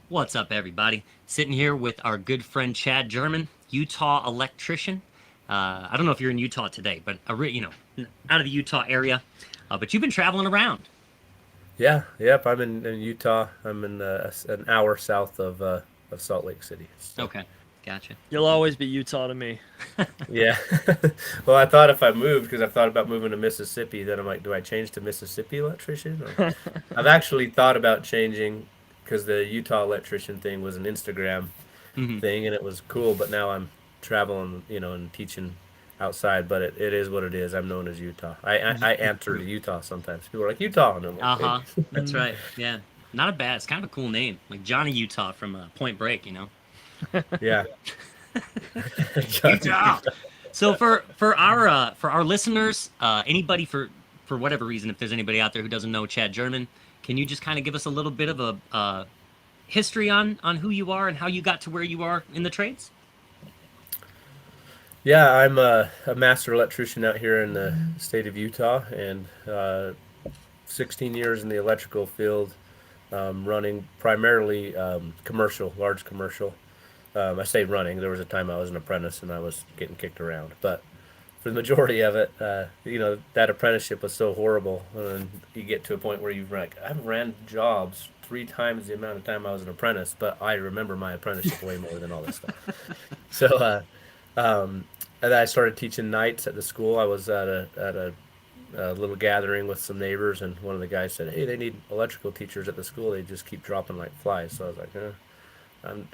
What's up, everybody? Sitting here with our good friend Chad German, Utah electrician. I don't know if you're in Utah today, but out of the Utah area. But you've been traveling around. Yeah, yep. I'm in Utah. I'm in an hour south of Salt Lake City. So Okay, gotcha. You'll always be Utah to me. yeah. Well, I thought if I moved, because I've thought about moving to Mississippi, then I'm like, do I change to Mississippi electrician? Or I've actually thought about changing because the Utah electrician thing was an Instagram Hmm. thing and it was cool. But now I'm traveling, and teaching outside. But it is what it is. I'm known as Utah. I answer to Utah sometimes. People are like Utah, and I'm like, Uh hey. huh. That's right. Yeah, not a bad. It's kind of a cool name, like Johnny Utah from Point Break. Yeah. Johnny Utah. Utah. So for our listeners, anybody for whatever reason, if there's anybody out there who doesn't know Chad German, can you just kind of give us a little bit of a history on who you are and how you got to where you are in the trades? Yeah, I'm a master electrician out here in the state of Utah, and 16 years in the electrical field, running primarily commercial, large commercial. I say running. There was a time I was an apprentice and I was getting kicked around, but for the majority of it, that apprenticeship was so horrible. And you get to a point where you've like, I've ran jobs 3 times the amount of time I was an apprentice, but I remember my apprenticeship way more than all this stuff. So, and I started teaching nights at the school. I was at a little gathering with some neighbors, and one of the guys said, "Hey, they need electrical teachers at the school. They just keep dropping like flies." So I was like,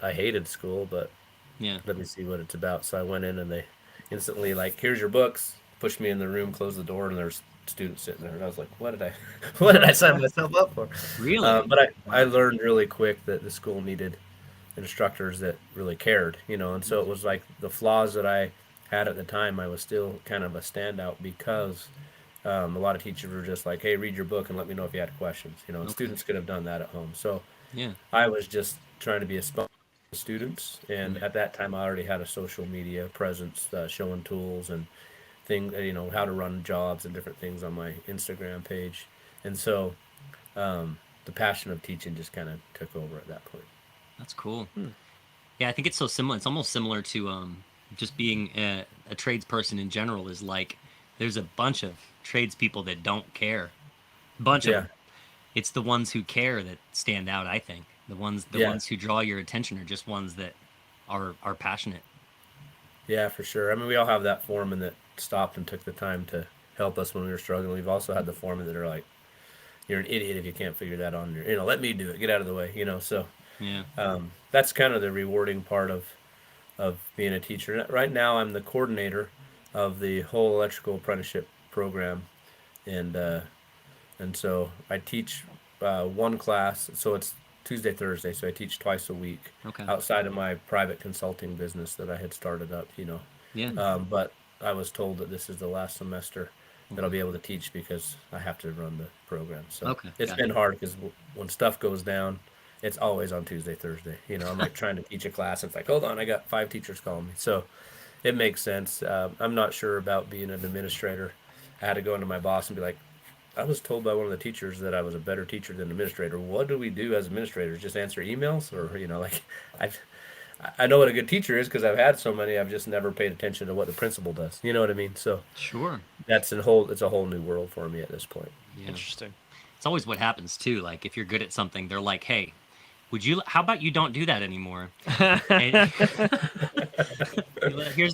I hated school, but Yeah. let me see what it's about. So I went in, and they instantly like, "Here's your books." Pushed me in the room, closed the door, and there's students sitting there, and I was like, "What did I, what did I sign myself up for?" Really? But I Wow. learned really quick that the school needed instructors that really cared, and so it was like the flaws that I had at the time. I was still kind of a standout because a lot of teachers were just like, "Hey, read your book and let me know if you had questions," and Okay. students could have done that at home. So Yeah. I was just trying to be a sponge for students, and Yeah. at that time, I already had a social media presence, showing tools and things, how to run jobs and different things on my Instagram page, and so the passion of teaching just kind of took over at that point. That's cool. Hmm. Yeah, I think it's so similar. It's almost similar to just being a tradesperson in general. Is like there's a bunch of tradespeople that don't care. Bunch of Yeah, them. It's the ones who care that stand out. I think the yeah, ones who draw your attention are just ones that are passionate. yeah, for sure. I mean, we all have that foreman that stopped and took the time to help us when we were struggling. We've also had the foreman that are like, "You're an idiot if you can't figure that on your, let me do it. Get out of the way." So Yeah. that's kind of the rewarding part of being a teacher. Right now, I'm the coordinator of the whole electrical apprenticeship program, and so I teach one class. So it's Tuesday, Thursday. So I teach twice a week Okay. outside of my private consulting business that I had started up. Yeah. But I was told that this is the last semester that I'll be able to teach because I have to run the program. So Okay. it's been Gotcha. hard because when stuff goes down, it's always on Tuesday, Thursday. I'm like trying to teach a class. It's like, hold on, I got 5 teachers calling me. So it makes sense. I'm not sure about being an administrator. I had to go into my boss and be like, I was told by one of the teachers that I was a better teacher than administrator. What do we do as administrators? Just answer emails, or like, I I know what a good teacher is because I've had so many. I've just never paid attention to what the principal does. You know what I mean? So Sure. it's a whole new world for me at this point. Yeah. Interesting. It's always what happens too. Like if you're good at something, they're like, "Hey, would you? How about you don't do that anymore? And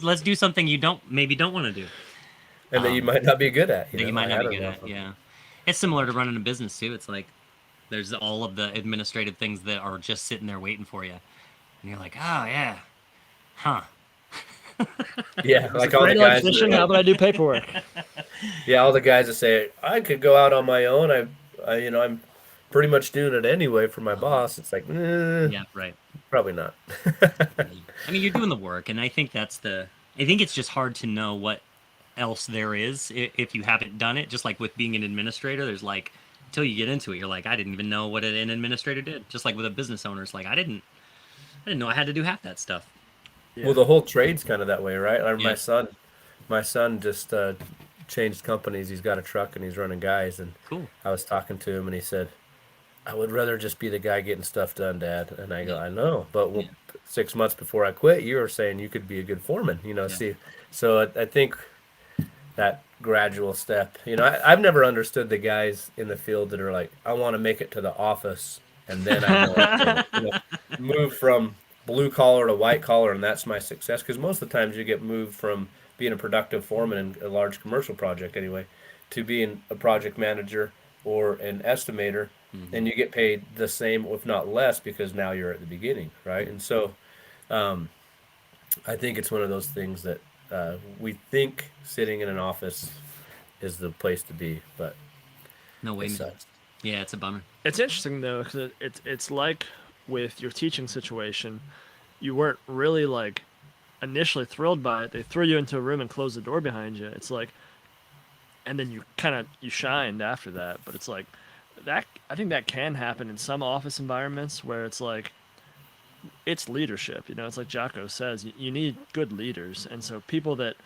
let's do something you don't want to do. And that you Um, might not be good at. that you I might not had be a good rough at. one. Yeah. It's similar to running a business too. It's like there's all of the administrative things that are just sitting there waiting for you, and you're like, "Oh yeah, huh." Yeah, As a like all the great guys. electrician, how about I do paperwork? Yeah, all the guys that say I could go out on my own. I'm pretty much doing it anyway for my Uh-huh. boss. It's like, Yeah, right. probably not. Yeah. I mean, you're doing the work, and I think that's the. I think it's just hard to know what else there is if you haven't done it. Just like with being an administrator, there's like until you get into it, you're like, I didn't even know what an administrator did. Just like with a business owner, it's like I didn't know I had to do half that stuff. Well, Yeah. the whole trade's kind of that way, right? Or Yeah. my son just changed companies. He's got a truck and he's running guys. And Cool. I was talking to him and he said, I would rather just be the guy getting stuff done, Dad. And I go, Yeah. I know, but Yeah. 6 months before I quit, you were saying you could be a good foreman. Yeah. See, so I think that gradual step. I've never understood the guys in the field that are like, I want to make it to the office, and then I know I'm gonna, move from blue collar to white collar, and that's my success. Because most of the times you get moved from being a productive foreman in a large commercial project anyway, to being a project manager or an estimator, Hmm. and you get paid the same, if not less, because now you're at the beginning, right? And so I think it's one of those things that we think sitting in an office is the place to be, but No way, it man. sucks. Yeah, it's a bummer. It's interesting though, because it's like with your teaching situation, you weren't really like initially thrilled by it. They threw you into a room and closed the door behind you. It's like, and then you shined after that. But it's like that. I think that can happen in some office environments where it's like it's leadership. It's like Jocko says, you need good leaders, and so people that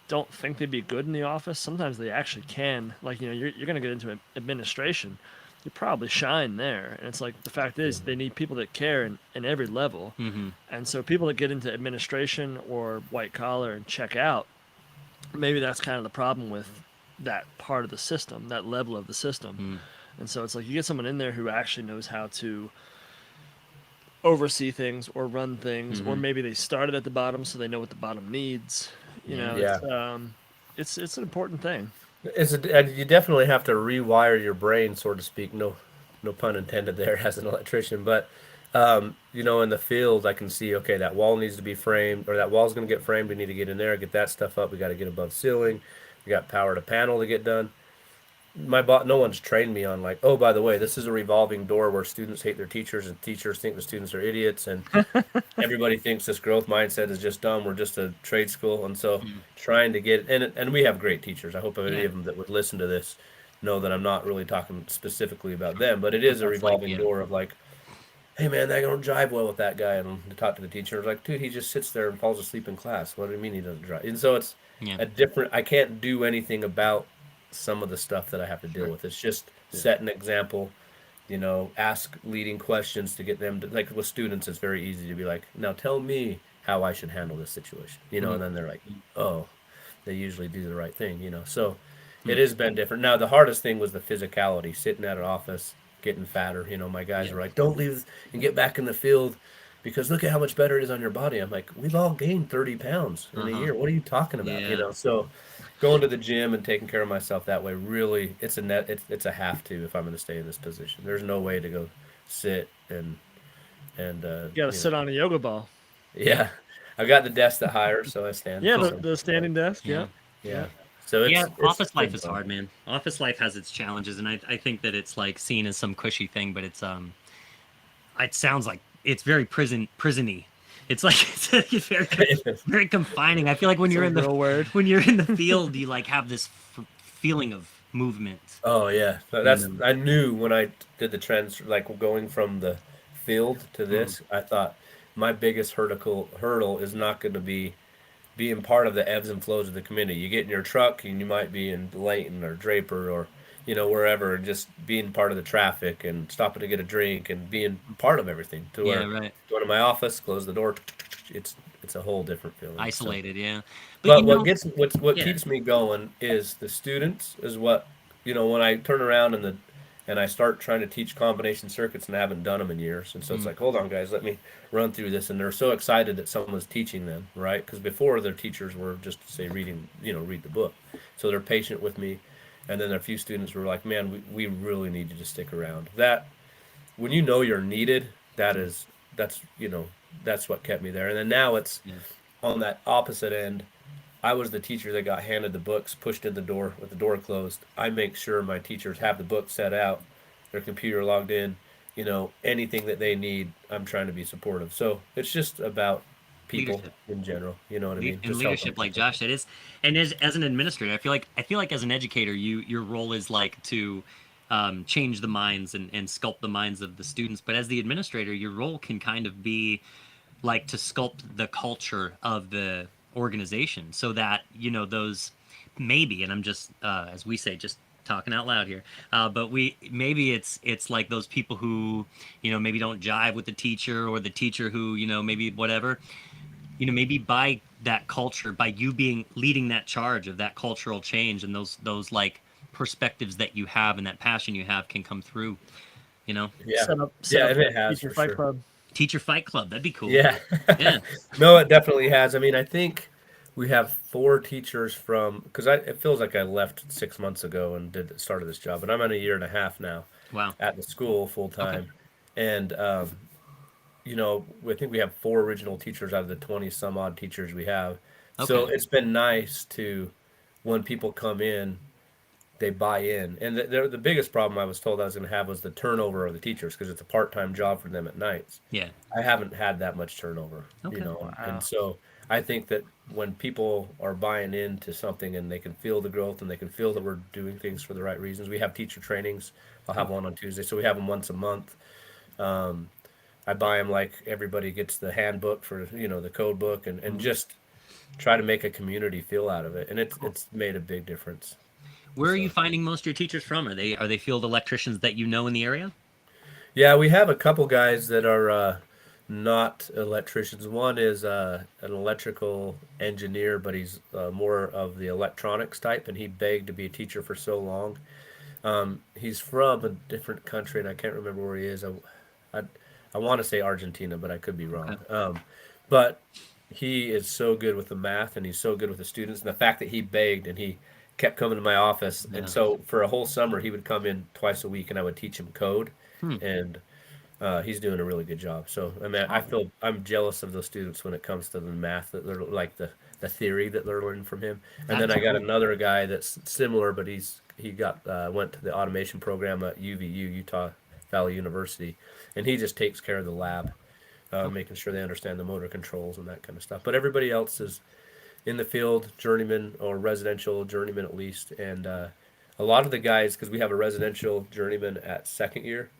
don't think they'd be good in the office, sometimes they actually can. Like, you're going to get into administration. You probably shine there. And it's like the fact is, they need people that care in every level. Hmm. And so people that get into administration or white collar and check out, maybe that's kind of the problem with that part of the system, that level of the system. Mm. And so it's like you get someone in there who actually knows how to oversee things or run things, or Hmm. maybe they started at the bottom so they know what the bottom needs. Yeah. Yeah, It's an important thing. you definitely have to rewire your brain, so to speak. No, no pun intended there, as an electrician. But in the field, I can see, okay, that wall needs to be framed, or that wall's going to get framed. We need to get in there, get that stuff up. We got to get above ceiling. We got power to panel to get done. No one's trained me on, like, oh, by the way, this is a revolving door where students hate their teachers and teachers think the students are idiots, and everybody thinks this growth mindset is just dumb. We're just a trade school. And so Mm. trying to get, and we have great teachers. I hope any Yeah. of them that would listen to this know that I'm not really talking specifically about them, but it But is a that's like, revolving yeah. door of like, hey man, that don't jive well with that guy. And to talk to the teacher, I was like, dude, he just sits there and falls asleep in class. What do you mean he doesn't drive? And so it's Yeah. a different, I can't do anything about some of the stuff that I have to deal Sure. with. It's just Yeah. set an example, ask leading questions to get them to, like with students, it's very easy to be like, now tell me how I should handle this situation, Hmm. and then they're like, oh, they usually do the right thing. So it Mm. has been different. Now, the hardest thing was the physicality, sitting at an office, getting fatter. My guys Yeah. were like, don't leave and get back in the field because look at how much better it is on your body. I'm like, we've all gained 30 pounds in a Uh-huh. year. What are you talking about? Yeah. So going to the gym and taking care of myself that way, really, it's a have to if I'm going to stay in this position. There's no way to go sit and You got to sit on a yoga ball. yeah. I've got the desk that hires, so I stand. Yeah, Cool. the standing desk. Yeah. Yeah. Yeah. Yeah. So Yeah, it's office life been is fun. hard, man. Office life has its challenges, and I think that it's like seen as some cushy thing, but it sounds like it's very prisony. It's like it's very very confining. I feel like when It's you're a in the real word. when you're in the field, you like have this feeling of movement. Oh yeah, that's And, I knew when I did the trends, like going from the field to mm, this. I thought my biggest hurdle is not going to be being part of the ebbs and flows of the community. You get in your truck and you might be in Layton or Draper or wherever, and just being part of the traffic and stopping to get a drink and being part of everything. To yeah, where right. go to my office, close the door, it's a whole different feeling. So. Isolated, yeah. But But what yeah. keeps me going is the students is what when I turn around and I start trying to teach combination circuits and I haven't done them in years, and so it's Mm, like, hold on guys, let me run through this, and they're so excited that someone's teaching them, right? Because before their teachers were just say reading, read the book, so they're patient with me, and then a few students were like, man, we really need you to stick around. That when you're needed, mm, that's what kept me there, and then now it's yeah. on that opposite end. I was the teacher that got handed the books, pushed in the door with the door closed. I make sure my teachers have the book set out, their computer logged in, anything that they need, I'm trying to be supportive. So it's just about people Leadership. in general. You know what I mean? And Just helping leadership, like people. Josh said, is and as an administrator, I feel like as an educator, your role is like to change the minds and sculpt the minds of the students. But as the administrator, your role can kind of be like to sculpt the culture of the organization so that those maybe, and I'm just as we say, just talking out loud here, but we maybe it's like those people who, maybe don't jive with the teacher, or the teacher who, maybe whatever, maybe by that culture, by you being leading that charge of that cultural change, and those like perspectives that you have and that passion you have can come through, you know. Yeah, Set yeah, up and it has teacher for fight sure. club. Teacher fight club, that'd be cool. Yeah. Yeah. No, it definitely has. I mean, I think we have four teachers from because it feels like I left 6 months ago and started this job, but I'm on a year and a half now Wow. at the school full Okay. time, and I think we have four original teachers out of the 20 some odd teachers we have. So Okay. it's been nice to when people come in they buy in. And the biggest problem I was told I was going to have was the turnover of the teachers because it's a part-time job for them at nights. Yeah. I haven't had that much turnover, Okay. and so I think that when people are buying into something and they can feel the growth and they can feel that we're doing things for the right reasons. We have teacher trainings. I'll have one on Tuesday, so we have them once a month. Um, I buy them like everybody gets the handbook for the code book and Mhm. just try to make a community feel out of it, and it's Cool. it's made a big difference. Where are you So. finding most of your teachers from? Are they field electricians that you know in the area? Yeah, we have a couple guys that are not electricians. One is an electrical engineer, but he's more of the electronics type, and he begged to be a teacher for so long. He's from a different country, and I can't remember where he is. I, I want to say Argentina, but I could be Okay. wrong. But he is so good with the math, and he's so good with the students, and the fact that he begged and he kept coming to my office, and Yeah. so for a whole summer he would come in twice a week, and I would teach him code, Hmm. and he's doing a really good job. So I mean, I Solid. feel I'm jealous of those students when it comes to the math that they're like the theory that they're learning from him. And then That's I got cool. another guy that's similar, but he got went to the automation program at UVU, Utah Valley University, and he just takes care of the lab, Okay. making sure they understand the motor controls and that kind of stuff. But everybody else is in the field, journeyman or residential journeyman at least, and a lot of the guys because we have a residential journeyman at second year.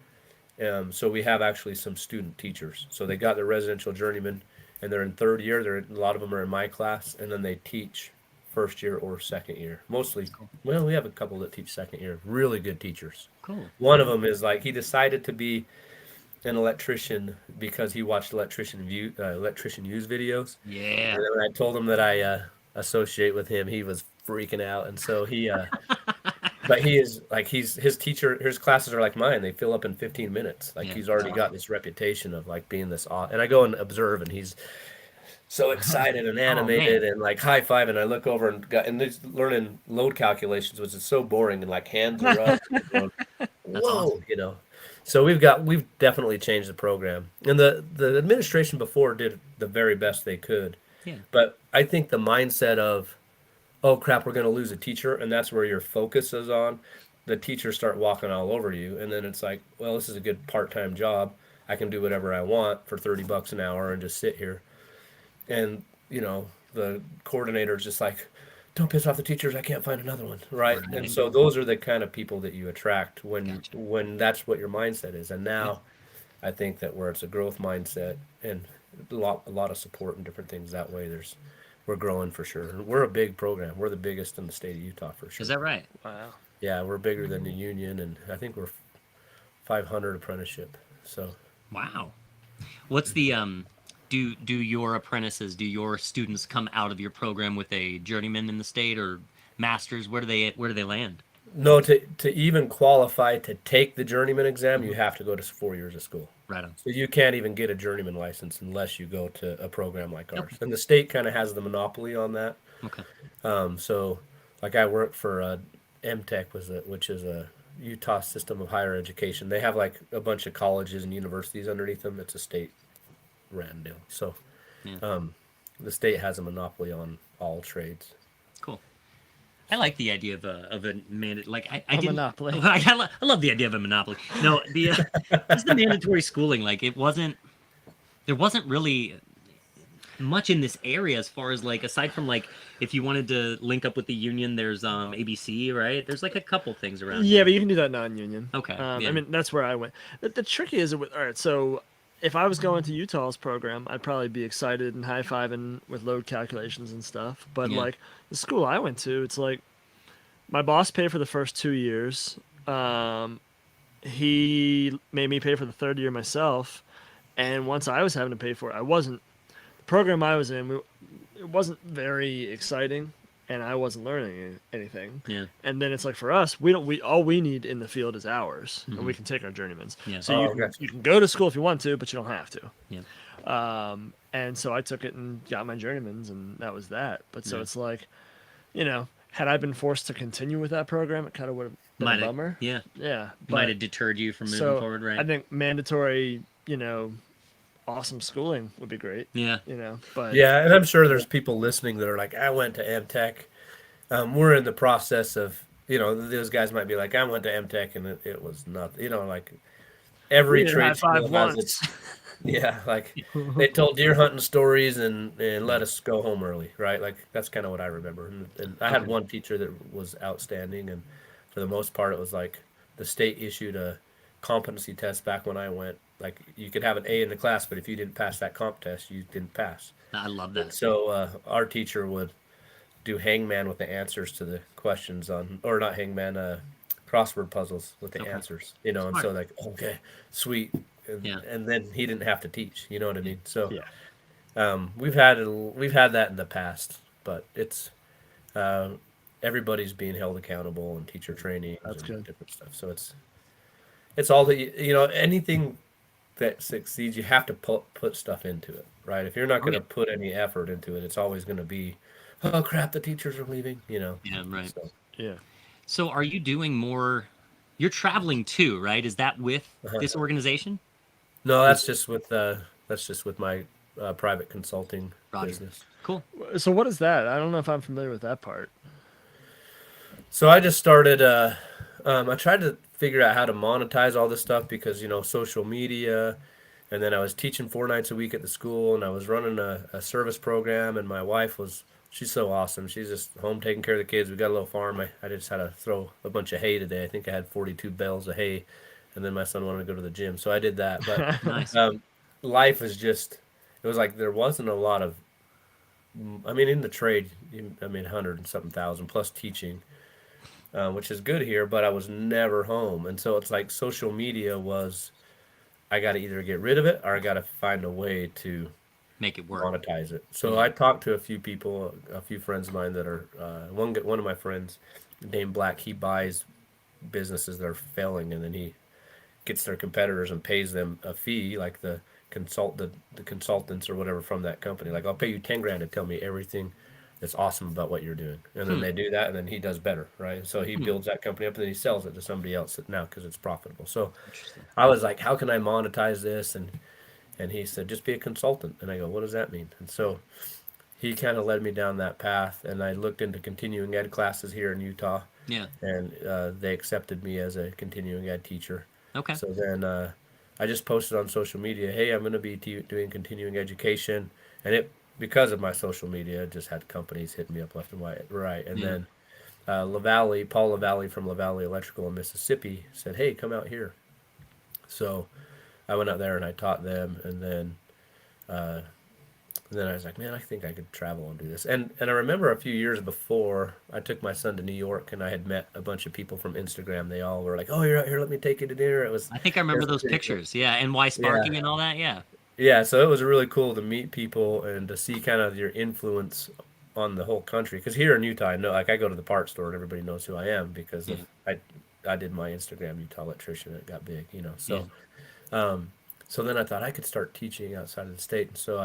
So we have actually some student teachers. So they got their residential journeyman, and they're in third year. A lot of them are in my class, and then they teach first year or second year. Mostly, That's cool. well, we have a couple that teach second year. Really good teachers. Cool. One of them is like he decided to be an electrician because he watched electrician use videos. Yeah. And then when I told him that I associate with him, he was freaking out, and so but he is like his teacher. His classes are like mine; they fill up in 15 minutes. Like Yeah. he's already got this reputation of like being this. And I go and observe, and he's so excited and Oh man. animated and like high five. And I look over and he's learning load calculations, which is so boring. And like hands are up, and going, That's whoa, awesome. So we've definitely changed the program, and the administration before did the very best they could. Yeah. But I think the mindset of oh crap, we're going to lose a teacher, and that's where your focus is on. The teachers start walking all over you, and then it's like, well, this is a good part-time job. I can do whatever I want for $30 an hour and just sit here. And the coordinator's just like, don't piss off the teachers. I can't find another one, right? And Right. so those are the kind of people that you attract when Gotcha. that's what your mindset is. And Yeah. now I think that where it's a growth mindset and a lot of support and different things that way, we're growing for sure. We're a big program. We're the biggest in the state of Utah for Is sure. that right? Wow. Yeah, we're bigger than the union, and I think we're 500 apprenticeship. So Wow. What's the do your apprentices, do your students come out of your program with a journeyman in the state or masters? Where do they land? no, to even qualify to take the journeyman exam, you Mhm. have to go to 4 years of school. Right on. So you can't even get a journeyman license unless you go to a program like ours. Okay. And the state kind of has the monopoly on that. Okay. So like I work for MTech which is a Utah system of higher education. They have like a bunch of colleges and universities underneath them. It's a state ran deal. So Yeah. the state has a monopoly on all trades. Cool. I like the idea of a like I A didn't. monopoly. I love the idea of a monopoly. No, the just the mandatory schooling. Like there wasn't really much in this area as far as like aside from like if you wanted to link up with the union, there's ABC, right? There's like a couple things around Yeah, here. but you can do that non-union. Okay, I yeah. mean, that's where I went. The tricky is with all right. So if I was going to Utah's program, I'd probably be excited and high-fiving with load calculations and stuff. But Yeah. like the school I went to, it's like My boss paid for the first 2 years. Um, he made me pay for the third year myself, and once I was having to pay for it, I wasn't the program I was in. It wasn't very exciting, and I wasn't learning anything. Yeah. And then it's like for us, we don't we all we need in the field is hours, and we Mhm. can take our journeymans. Yeah. So Oh, gotcha. you can go to school if you want to, but you don't have to. Yeah. And so I took it and got my journeymans, and that was that. But so Yeah. it's like, had I been forced to continue with that program, it kind of would have been a Might have. bummer. Yeah. Yeah, Might but have deterred you from moving so forward, I right? think mandatory, awesome schooling would be great. Yeah. But Yeah, and I'm sure there's people listening that are like, I went to MTech. We're in the process of, those guys might be like, I went to MTech and it was nothing. Like we every did high trade five school has once. its, yeah, like they told deer hunting stories and let us go home early, right? Like that's kind of what I remember. And I had Okay. one teacher that was outstanding, and for the most part, it was like the state issued a competency test back when I went. Like you could have an A in the class, but if you didn't pass that comp test, you didn't pass. I love And that. so our teacher would do hangman with the answers to the questions or not hangman, crossword puzzles with the Okay. answers, and Smart. so like, okay, sweet. And, Yeah. and then he didn't have to teach, you know what I mean? So Yeah, we've had that in the past, but it's uh, everybody's being held accountable and teacher trainings that's and good. different stuff. So it's all that anything that succeeds, you have to put stuff into it, right? If you're not Oh going yeah. to put any effort into it, it's always going to be, oh crap, the teachers are leaving, Yeah. Right. So Yeah. So are you doing more? You're traveling too, right? Is that with uh this organization? no, Or- that's just with my private consulting Roger. business. Cool. So what is that? I don't know if I'm familiar with that part. So I just started. I tried to figure out how to monetize all this stuff because social media, and then I was teaching 4 nights a week at the school, and I was running a service program, and my wife she's so awesome. She's just home taking care of the kids. We got a little farm. I just had to throw a bunch of hay today. I think I had 42 bales of hay, and then my son wanted to go to the gym, so I did that. But Nice. life is just. It was like there wasn't a lot of. I mean, in the trade, I mean, 100 and something thousand plus teaching, which is good here, but I was never home. And so it's like social media was, I got to either get rid of it or I got to find a way to Make it work. monetize it. So Yeah. I talked to a few people, a few friends of mine that are, one of my friends named Black, he buys businesses that are failing and then he gets their competitors and pays them a fee, like the consultants or whatever from that company. Like I'll pay you 10 grand to tell me everything that's awesome about what you're doing, and then Hmm. they do that, and then he does better, right? So he Hmm. builds that company up, and then he sells it to somebody else now because it's profitable. So Interesting. I was like, how can I monetize this? And he said, just be a consultant. And I go, what does that mean? And so he kind of led me down that path, and I looked into continuing ed classes here in Utah, Yeah. and they accepted me as a continuing ed teacher. Okay. So then I just posted on social media, hey, I'm going to be doing continuing education, and it because of my social media, just had companies hitting me up left and right. And Yeah. then Paul LaValle from LaValle Electrical in Mississippi said, hey, come out here. So I went out there and I taught them, uh, and then I was like, man, I think I could travel and do this. And I remember a few years before, I took my son to New York, and I had met a bunch of people from Instagram. They all were like, "Oh, you're out here. Let me take you to dinner." I think I It remember was those pretty cool. pictures. Yeah. And why Yeah, sparking and all that. Yeah. yeah. So it was really cool to meet people and to see kind of your influence on the whole country. Because here in Utah, I know, like, I go to the parts store and everybody knows who I am because Yeah. of I did my Instagram Utah electrician. And it got big. Yeah. So then I thought I could start teaching outside of the state, and so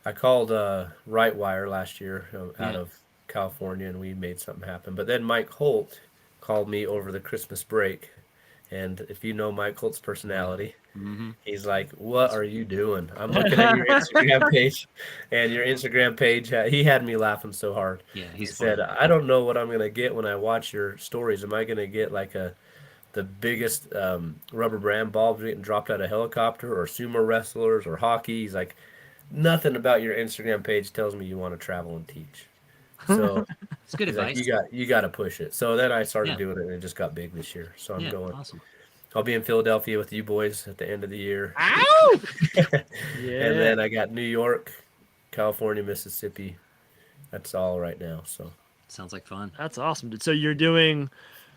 I called Rightwire last year out Yeah. of California, and we made something happen. But then Mike Holt called me over the Christmas break, and if you know Mike Holt's Yeah. personality, Mm-hmm. he's like, "What are you doing?" I'm looking at your Instagram page, and your Instagram page, he had me laughing so hard. Yeah. He He's said, funny. "I don't know what I'm gonna get when I watch your stories. Am I gonna get like the biggest rubber band ball getting dropped out of a helicopter, or sumo wrestlers, or hockey?" He's like, nothing about your Instagram page tells me you want to travel and teach. So It's good he's like, advice. you got to push it. So then I started Yeah. doing it, and it just got big this year. So I'm Yeah. going. Awesome. I'll be in Philadelphia with you boys at the end of the year, Ow! and Yeah. then I got New York, California, Mississippi. That's all right now. So Sounds like fun. That's awesome, dude. So you're doing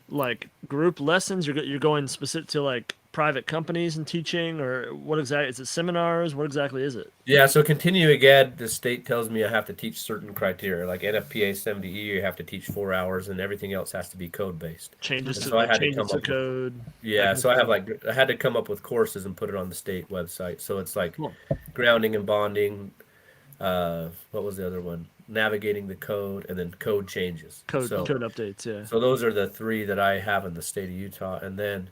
like group lessons? You're going specific to like private companies and teaching, or what exactly? Is it seminars? What exactly is it? Yeah, so continuing ed, the state tells me I have to teach certain criteria. Like NFPA 70E, you have to teach 4 hours, and everything else has to be code based. Changes And to so I had to changes come to up with, code. yeah, so I had to come up with courses and put it on the state website. So it's like Cool. grounding and bonding. What was the other one? Navigating the code, and then code changes. Code So updates. Yeah. so those are the three that I have in the state of Utah, and then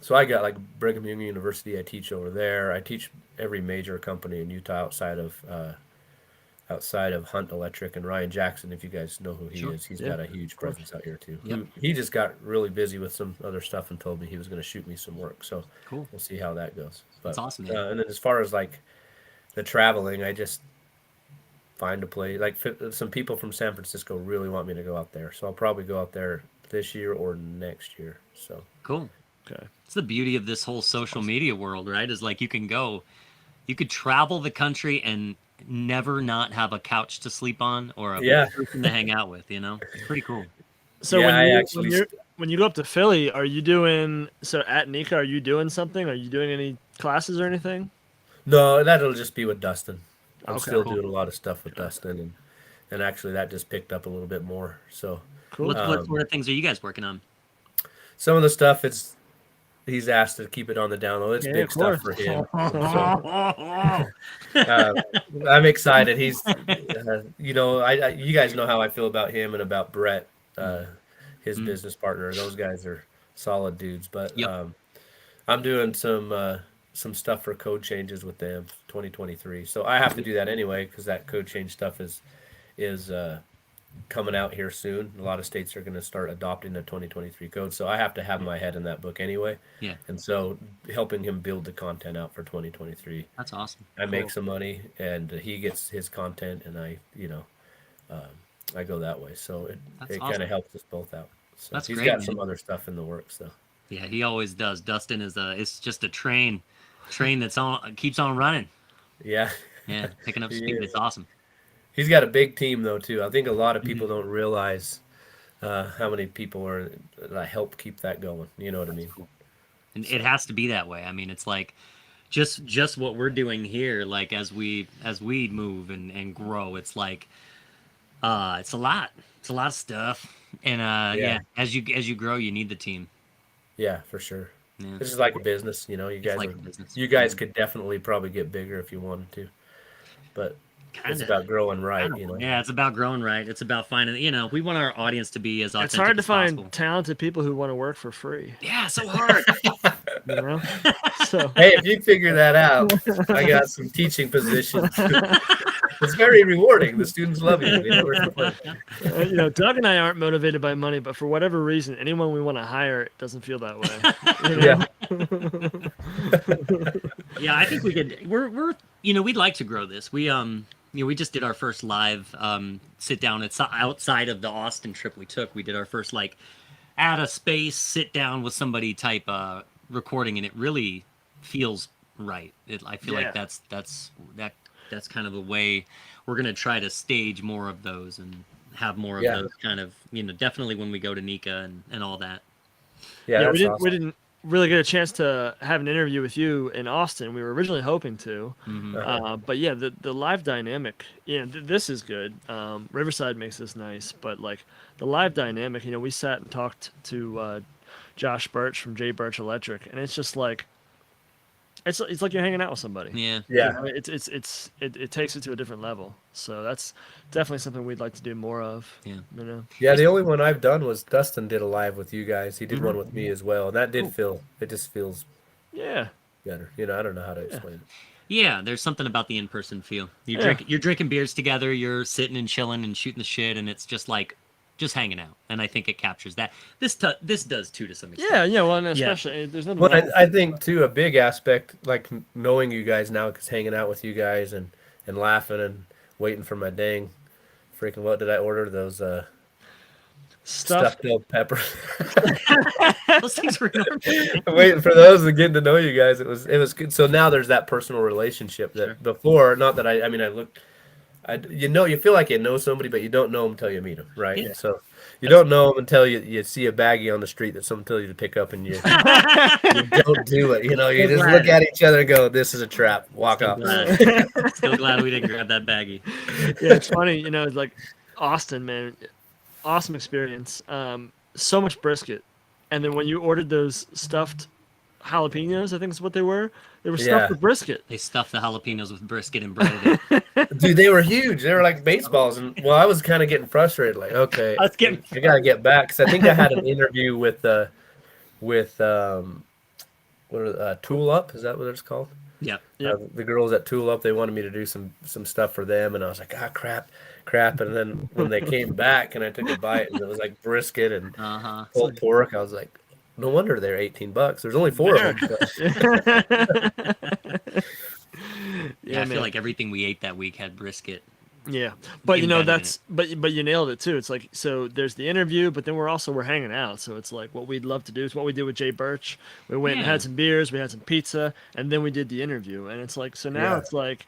so I got like Brigham Young University. I teach over there. I teach every major company in Utah outside of Hunt Electric and Ryan Jackson. If you guys know who he Sure. is, he's Yeah, got a huge presence out here too. Yep. He just got really busy with some other stuff and told me he was going to shoot me some work. So Cool. we'll see how that goes. But, That's awesome, man. and then as far as like the traveling, I just find a place. Like some people from San Francisco really want me to go out there, so I'll probably go out there this year or next year. So Cool. Okay. It's the beauty of this whole social media world, right? Is like you could travel the country and never not have a couch to sleep on or a Yeah. person to hang out with. It's pretty cool. So Yeah, I when actually when you go up to Philly, are you doing so at Nika? Are you doing something? Are you doing any classes or anything? No, that'll just be with Dustin. I'm Okay, still cool. doing a lot of stuff with Dustin, and actually that just picked up a little bit more. So Cool. What sort of things are you guys working on? some of the stuff he's asked to keep it on the down low. It's Yeah, big of stuff course. for him. I'm excited. He's, you guys know how I feel about him and about Brett, his business partner. Those guys are solid dudes. But Yep. I'm doing some stuff for code changes with them 2023. So I have to do that anyway because that code change stuff is coming out here soon. A lot of states are going to start adopting the 2023 code. So I have to have my head in that book anyway. Yeah. And so helping him build the content out for 2023. That's awesome. I make some money and he gets his content and I go that way. So it That's kind awesome. of helps us both out. So That's he's great, got man. some other stuff in the works though. Yeah, he always does. Dustin it's just a train that's keeps on running. Yeah. Yeah, picking up He speed. is. It's awesome. He's got a big team though too. I think a lot of Mm-hmm. people don't realize how many people are that help keep that going. You know what I mean? Cool. And it has to be that way. I mean, it's like just what we're doing here. Like as we move and grow, it's like it's a lot. It's a lot of stuff. And yeah, as you grow, you need the team. Yeah, for sure. Yeah. This is like a business, you know. You guys like are, a business. you guys could definitely probably get bigger if you wanted to, but it's Kinda. about growing right, you know. Yeah, it's about growing right. It's about finding. We want our audience to be as authentic It's hard to as find possible. talented people who want to work for free. Yeah, so hard. You know. So Hey, if you figure that out, I got some teaching positions. It's very rewarding. The students love you. They never complain. Doug and I aren't motivated by money, but for whatever reason, anyone we want to hire doesn't feel that way. Yeah, I think we could. We're we'd like to grow this. We we just did our first live sit down. It's outside of the Austin trip we took. We did our first like at a space sit down with somebody type recording, and it really feels right. I feel like that's kind of the way we're gonna try to stage more of those and have more of those kind of definitely when we go to Nika and all that. Yeah, we that's didn't really get a chance to have an interview with you in Austin. We were originally hoping to, but yeah, the live dynamic, this is good. Riverside makes this nice, but like the live dynamic, we sat and talked to Josh Birch from J Birch Electric, and it's just like it's like you're hanging out with somebody. Yeah. Yeah. It takes it to a different level. So that's definitely something we'd like to do more of. Yeah. Yeah, the only one I've done was Dustin did a live with you guys. He did one with me as well, and that did it just feels Yeah. better. I don't know how to explain it. Yeah, there's something about the in-person feel. You're drinking beers together, you're sitting and chilling and shooting the shit, and it's just like just hanging out. And I think it captures that. This does too to some extent. Yeah, well, and especially there's nothing Well, wrong. I think too a big aspect, like knowing you guys now, because hanging out with you guys and laughing and waiting for my dang freaking what did I order? Those stuffed bell peppers. Those things were normal. Waiting for those and getting to know you guys. It was good. So now there's that personal relationship that before, not that I you feel like you know somebody, but you don't know them until you meet them, right? Yeah. So you don't know them until you see a baggie on the street that someone tells you to pick up, and you don't do it. You So just glad. look at each other and go, "This is a trap." Walk Still off. glad. Still glad we didn't grab that baggie. Yeah, it's funny, like Austin, man, awesome experience. So much brisket, and then when you ordered those stuffed jalapenos, I think is what they were stuffed Yeah, with brisket. They stuffed the jalapenos with brisket and breaded it. dude, they were huge. They were like baseballs, and well, I was kind of getting frustrated. Like, okay, I was getting I gotta get back because I think I had an interview with Tool Up. Is that what it's called? Yeah. Yep. The girls at Tool Up, they wanted me to do some stuff for them, and I was like, crap. And then when they came back and I took a bite, and it was like brisket and Uh-huh. pulled pork, I was like, no wonder they're $18. There's only 4 of them. Yeah, I feel man. like everything we ate that week had brisket. Yeah, but embedded in that's but you nailed it too. It's like, so there's the interview, but then we're hanging out. So it's like what we'd love to do is what we did with Jay Birch. We went and Yeah. had some beers, we had some pizza, and then we did the interview. And it's like, so now Yeah. it's like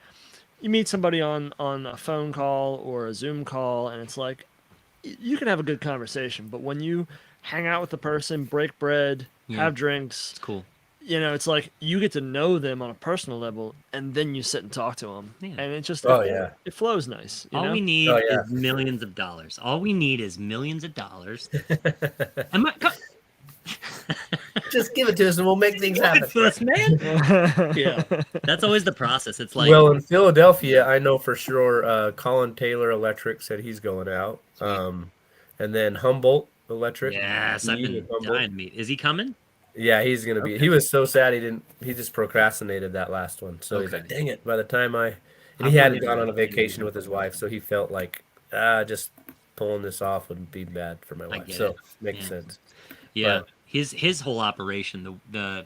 you meet somebody on a phone call or a Zoom call, and it's like you can have a good conversation, but when you hang out with the person, break bread, Yeah. have drinks, It's cool. it's like you get to know them on a personal level, and then you sit and talk to them, Yeah. and it just Oh, yeah. it flows nice. All we need Oh, yeah. is millions of dollars. All we need is millions of dollars. Am I, Just give it to us, and we'll make things happen. it's us, man. Yeah, that's always the process. It's like, Well, in Philadelphia, I know for sure Colin Taylor Electric said he's going out. And then Humboldt Electric. yes, I've Steve been at Humboldt. dying to meet. Is he coming? Yeah, he's gonna be. He was so sad he just procrastinated that last one. So he's like, Okay. dang it. By the time and I'm he hadn't really gone on a glad. vacation with his wife, so he felt like just pulling this off would be bad for my wife. get So it. makes Yeah. sense. Yeah, But- his whole operation. The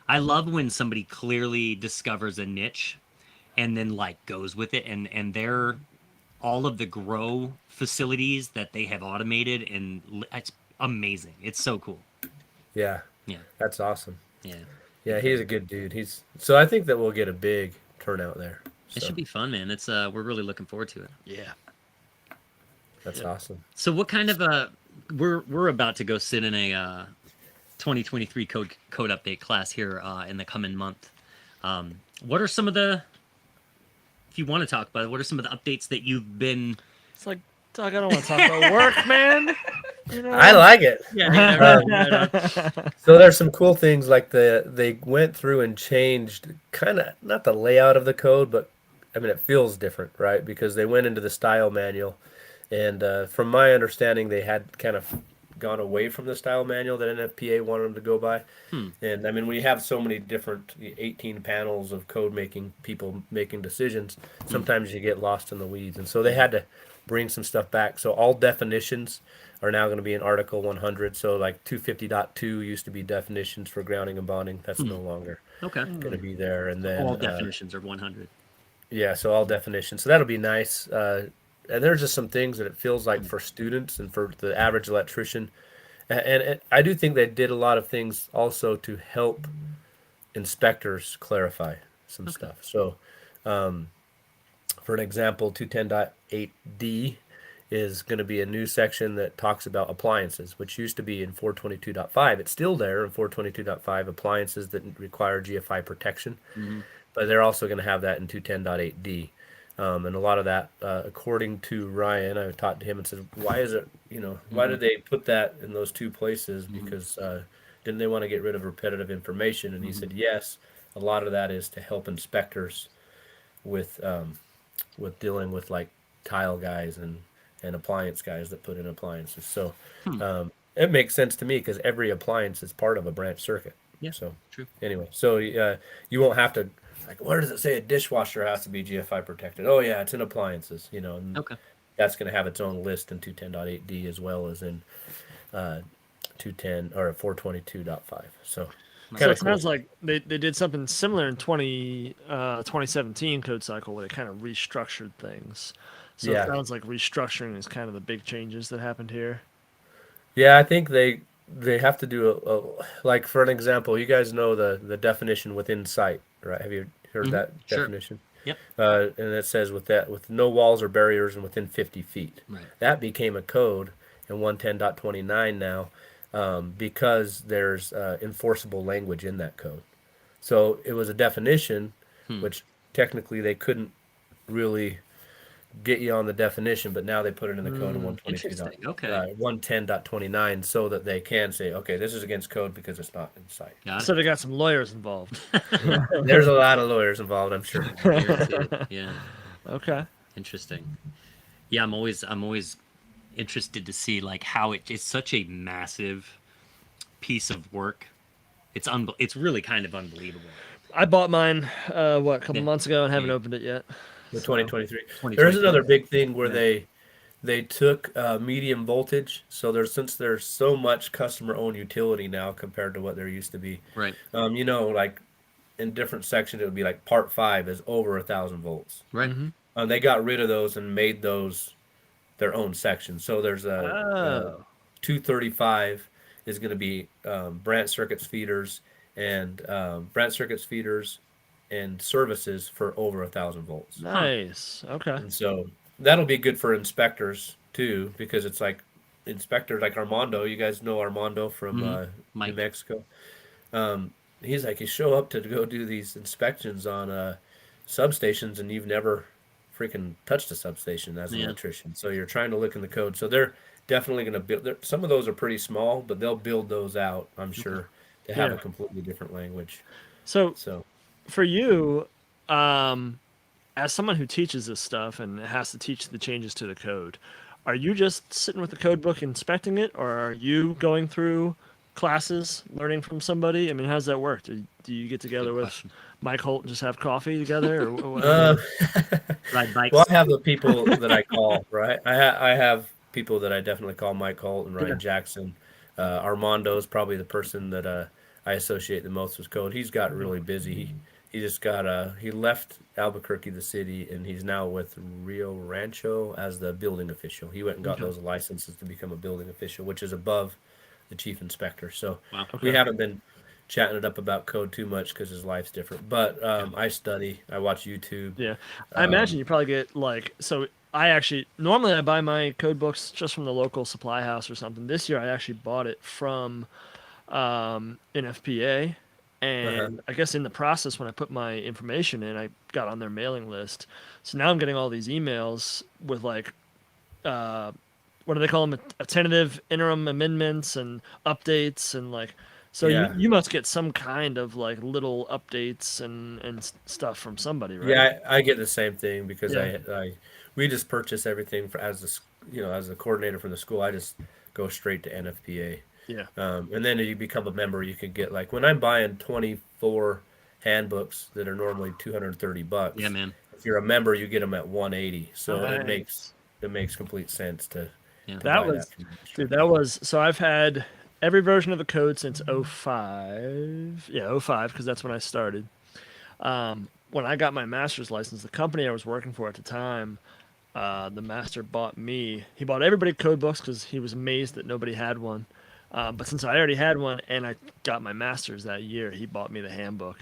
I love when somebody clearly discovers a niche, and then like goes with it, and they're all of the grow facilities that they have automated, and it's amazing. It's so cool. Yeah, Yeah, that's awesome. yeah. Yeah, he's a good dude. So I think that we'll get a big turnout there. It So should be fun, man. It's we're really looking forward to it. Yeah. that's awesome. So what kind of we're about to go sit in a 2023 code update class here in the coming month. What are some of the, if you want to talk about it, what are some of the updates that you've been? It's like, Doug, I don't want to talk about work, man. I like it. Yeah, So there's some cool things like they went through and changed kind of not the layout of the code, but I mean it feels different, right? Because they went into the style manual, and from my understanding, they had kind of gone away from the style manual that NFPA wanted them to go by. And I mean, when you have so many different 18 panels of code making people making decisions, sometimes you get lost in the weeds, and so they had to bring some stuff back. So all definitions are now going to be in Article 100. So like 250.2 used to be definitions for grounding and bonding. That's no longer okay. going to be there. And then All definitions are 100. yeah, so all definitions. So that'll be nice. And there's just some things that it feels like for students and for the average electrician. And I do think they did a lot of things also to help inspectors clarify some stuff. So, for an example, 210.8D is going to be a new section that talks about appliances, which used to be in 422.5. It's still there in 422.5, appliances that require GFI protection. But they're also going to have that in 210.8D. And a lot of that, according to Ryan, I talked to him and said, why is it, why did they put that in those two places? Because didn't they want to get rid of repetitive information? And he said, yes, a lot of that is to help inspectors with dealing with like tile guys and appliance guys that put in appliances. So it makes sense to me because every appliance is part of a branch circuit. Yeah, So true. anyway, so you won't have to, like, where does it say a dishwasher has to be GFI protected? Oh yeah, it's in appliances, and Okay. that's going to have its own list in 210.8D as well as in 210 or 422.5. So So kind it of cool. sounds like they did something similar in 2017 code cycle where they kind of restructured things. So Yeah. it sounds like restructuring is kind of the big changes that happened here. Yeah, I think they have to do like for an example, you guys know the definition within sight, right? Have you heard that Sure. definition? Yep. And it says with no walls or barriers and within 50 feet. Right. That became a code in 110.29 now, because there's enforceable language in that code. So it was a definition, Hmm. which technically they couldn't really get you on the definition, but now they put it in the code in Interesting. Okay. 110.29 so that they can say, okay, this is against code because it's not in sight. Got So it. they got some lawyers involved. There's a lot of lawyers involved, I'm sure. Guaranteed. Yeah. Okay. Interesting. Yeah, I'm always interested to see like how it's such a massive piece of work. It's really kind of unbelievable. I bought mine a couple Yeah. months ago and haven't Yeah. opened it yet. The So, 2023. 2023. There's another big thing where Yeah. they took medium voltage. So since there's so much customer owned utility now compared to what there used to be. Right. Like in different sections it would be like part 5 is over 1,000 volts. Right. They got rid of those and made those their own section. So there's a oh, 235 is going to be branch circuits feeders and services for over 1,000 volts. nice. Okay. And so that'll be good for inspectors too, because it's like inspectors like Armando. You guys know Armando from New Mike. Mexico. He's like, you show up to go do these inspections on substations, and you've never freaking touched a substation as an Yeah. electrician. So you're trying to look in the code. So they're definitely going to build. Some of those are pretty small, but they'll build those out, I'm sure, to have Yeah. a completely different language. So So for you, as someone who teaches this stuff and has to teach the changes to the code, are you just sitting with the code book inspecting it, or are you going through classes, learning from somebody? I mean, how does that work? Do you get together Good with question. Mike Holt and just have coffee together? Or what? Ride bikes. Well, I have the people that I call, right? I have people that I definitely call Mike Holt and Ryan Yeah. Jackson. Armando is probably the person that I associate the most with code. He's got really busy. He just got he left Albuquerque, the city, and he's now with Rio Rancho as the building official. He went and got Okay. those licenses to become a building official, which is above the chief inspector. So Wow. we Okay. haven't been chatting it up about code too much because his life's different. But I study, I watch YouTube. Yeah, I imagine you probably get like so. I actually normally I buy my code books just from the local supply house or something. This year I actually bought it from an FPA, and I guess in the process when I put my information in, I got on their mailing list. So now I'm getting all these emails with like what do they call them? A tentative interim amendments and updates and like. So Yeah. you must get some kind of like little updates and stuff from somebody, right? Yeah, I get the same thing because Yeah. we just purchase everything as a coordinator from the school. I just go straight to NFPA, Yeah. and then you become a member. You can get like when I'm buying 24 handbooks that are normally $230. Yeah, man. If you're a member, you get them at 180. So Nice. it makes complete sense to Yeah. That buy was, that from the dude, that was, so I've had every version of the code since '05. Yeah, '05, because that's when I started. When I got my master's license, the company I was working for at the time, the master he bought everybody code books because he was amazed that nobody had one. But since I already had one and I got my master's that year, he bought me the handbook.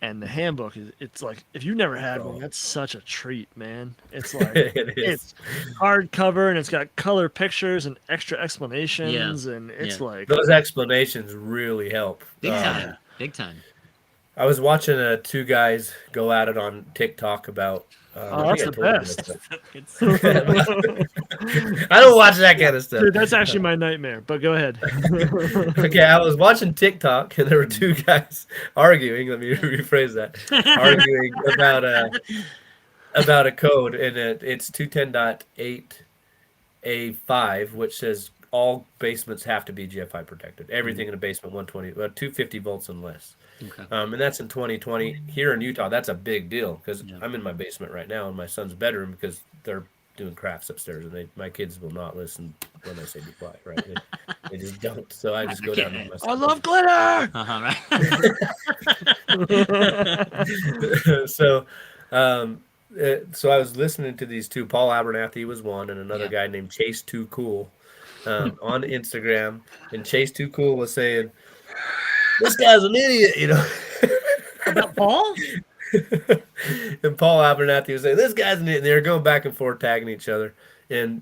And the handbook it's like if you've never had one, that's such a treat, man. It's like It is. it's hardcover and it's got color pictures and extra explanations and it's Yeah. like Those explanations really help. Big Yeah. time. Big time. I was watching two guys go at it on TikTok about. Oh, I that's think the I told you best. this, I don't watch that kind of stuff. Dude, that's actually my nightmare. But go ahead. Okay, I was watching TikTok and there were two guys arguing. Let me rephrase that. Arguing about a code, and it's 210.8A5, which says all basements have to be GFI protected. Everything in a basement 250 volts and less. Okay. And that's in 2020 here in Utah. That's a big deal because Yeah. I'm in my basement right now in my son's bedroom because they're doing crafts upstairs, and my kids will not listen when I say be quiet. Right? They just don't. So I just go down to my I love glitter. Right. so I was listening to these two. Paul Abernathy was one, and another guy named Chase Too Cool on Instagram. And Chase Too Cool was saying, "This guy's an idiot," About Paul? And Paul Abernathy was saying, "This guy's an idiot." They were going back and forth, tagging each other, and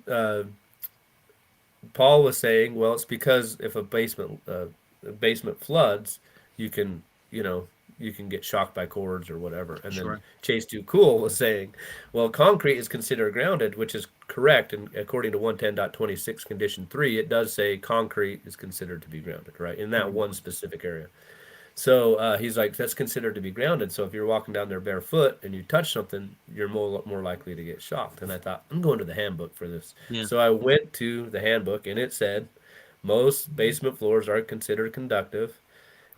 Paul was saying, "Well, it's because if a basement floods, you can, you know, you can get shocked by cords or whatever." And then Sure. Chase Too Cool was saying, "Well, concrete is considered grounded, which is correct, and according to 110.26 condition 3, it does say concrete is considered to be grounded, right, in that one specific area." So he's like, that's considered to be grounded. So if you're walking down there barefoot and you touch something, you're more likely to get shocked. And I thought, I'm going to the handbook for this. Yeah. So I went to the handbook, and it said most basement floors are considered conductive,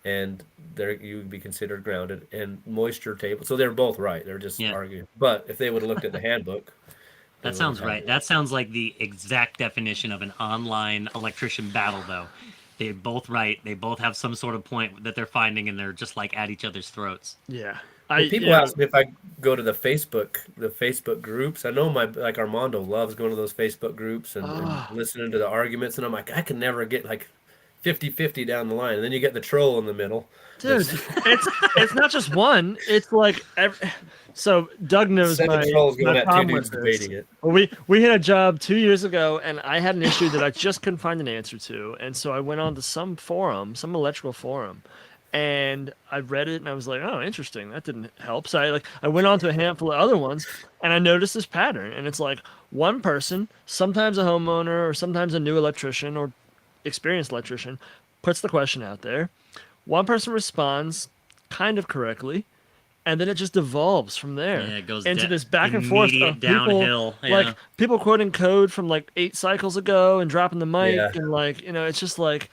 and you would be considered grounded, and moisture table. So they're both right. They're just Yeah. arguing. But if they would have looked at the handbook, they That would sounds have had right. it. That sounds like the exact definition of an online electrician battle, though. They're both right. They both have some sort of point that they're finding, and they're just like at each other's throats. Yeah. Well, people ask me if I go to the Facebook groups. I know like Armando loves going to those Facebook groups and listening to the arguments, and I'm like, I can never get like 50-50 down the line. And then you get the troll in the middle. Dude, it's not just one. It's like so Doug knows Seven trolls going my at two problem dudes with this. debating it. Well, we had a job 2 years ago, and I had an issue that I just couldn't find an answer to, and so I went on to some some electrical forum, and I read it, and I was like, oh, interesting. That didn't help. So I went on to a handful of other ones, and I noticed this pattern, and it's like one person, sometimes a homeowner or sometimes a new electrician or experienced electrician, puts the question out there. One person responds kind of correctly, and then it just devolves from there Yeah, it goes into this back and forth immediate of people, downhill. Yeah. like people quoting code from like 8 cycles ago and dropping the mic, Yeah. and like, it's just like,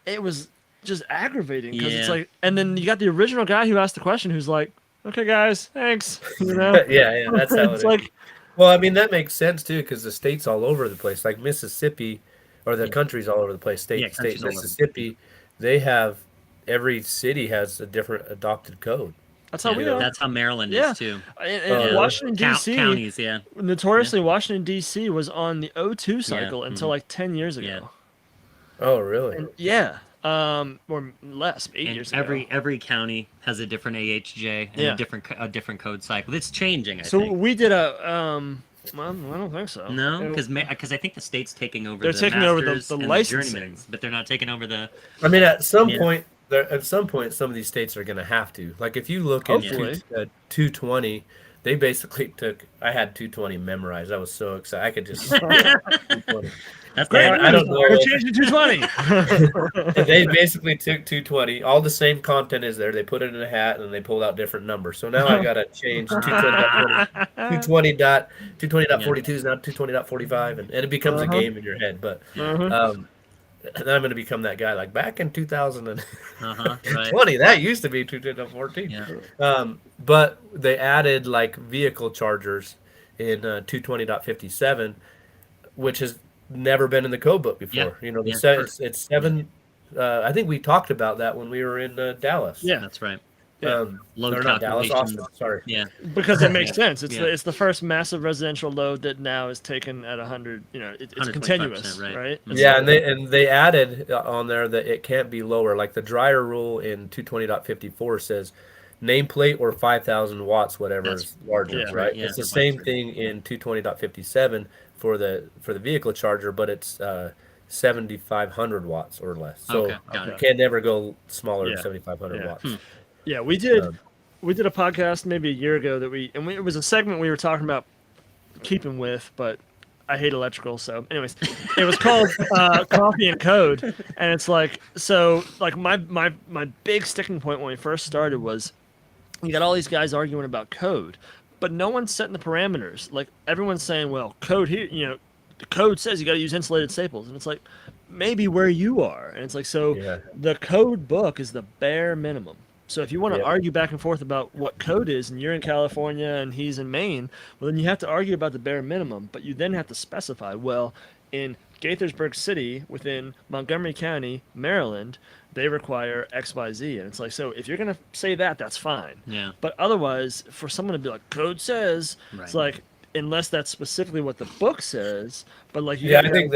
it was just aggravating because it's Yeah. like, and then you got the original guy who asked the question who's like, okay guys, thanks, Yeah, that's how it's it like, is. Well, I mean, that makes sense too, because the state's all over the place. Like Mississippi, or the country's all over the place. State, country's all over. Mississippi, they have every city has a different adopted code. that's how Yeah, we are. that's how Maryland Yeah. is too. And Washington D.C. Counties, yeah. Notoriously, Washington D.C. was on the O2 cycle until like 10 years ago. Yeah. Oh, really? Or less, 8 years And ago. every county has a different AHJ and Yeah. a different code cycle. It's changing. I So think. we did a well, I don't think so. No, because I think the state's taking over. They're the taking over the masters and licensing. journeymans, but they're not taking over the. I mean, at some Yeah. point, some of these states are going to have to. Like, if you look at Hopefully. 220, they basically took. I had 220 memorized. I was so excited. I could just. 220. That's Great. the- I don't know. We're changing to 220. They basically took 220. All the same content is there. They put it in a hat and they pulled out different numbers. So now I got to change 220.42 is now 220.45, and it becomes a game in your head. But then I'm going to become that guy like back in 2020. right. That used to be 220.14. Yeah. But they added like vehicle chargers in 220.57, which has never been in the code book before. Yeah. It's 7. I think we talked about that when we were in Dallas. Yeah. That's right. Yeah. Load or not Dallas, calculations. Austin. Sorry. Yeah. Because it makes sense. It's Yeah. it's the first massive residential load that now is taken at 100. It's 125%, continuous, right. right? And Yeah, so- and they added on there that it can't be lower. Like the dryer rule in 220.54 says nameplate or 5,000 watts, whatever That's- is larger, yeah, right? yeah, It's the that's same right. thing in 220.57 for the vehicle charger, but it's 7,500 watts or less. So Okay, got you it. can never go smaller Yeah. than 7,500 Yeah. watts. Yeah, we did a podcast maybe a year ago that it was a segment we were talking about keeping with, but I hate electrical, so anyways, it was called Coffee and Code, and it's like, so like my big sticking point when we first started was you got all these guys arguing about code, but no one's setting the parameters. Like everyone's saying, well, code here, the code says you got to use insulated staples, and it's like maybe where you are, and it's like, so Yeah. the code book is the bare minimum. So if you want to Yeah. argue back and forth about what code is, and you're in California and he's in Maine, well, then you have to argue about the bare minimum, but you then have to specify, well, in Gaithersburg City, within Montgomery County, Maryland, they require X, Y, Z. And it's like, so if you're going to say that, that's fine. Yeah. But otherwise, for someone to be like, code says, Right. it's like, unless that's specifically what the book says. But like you Yeah, gotta I think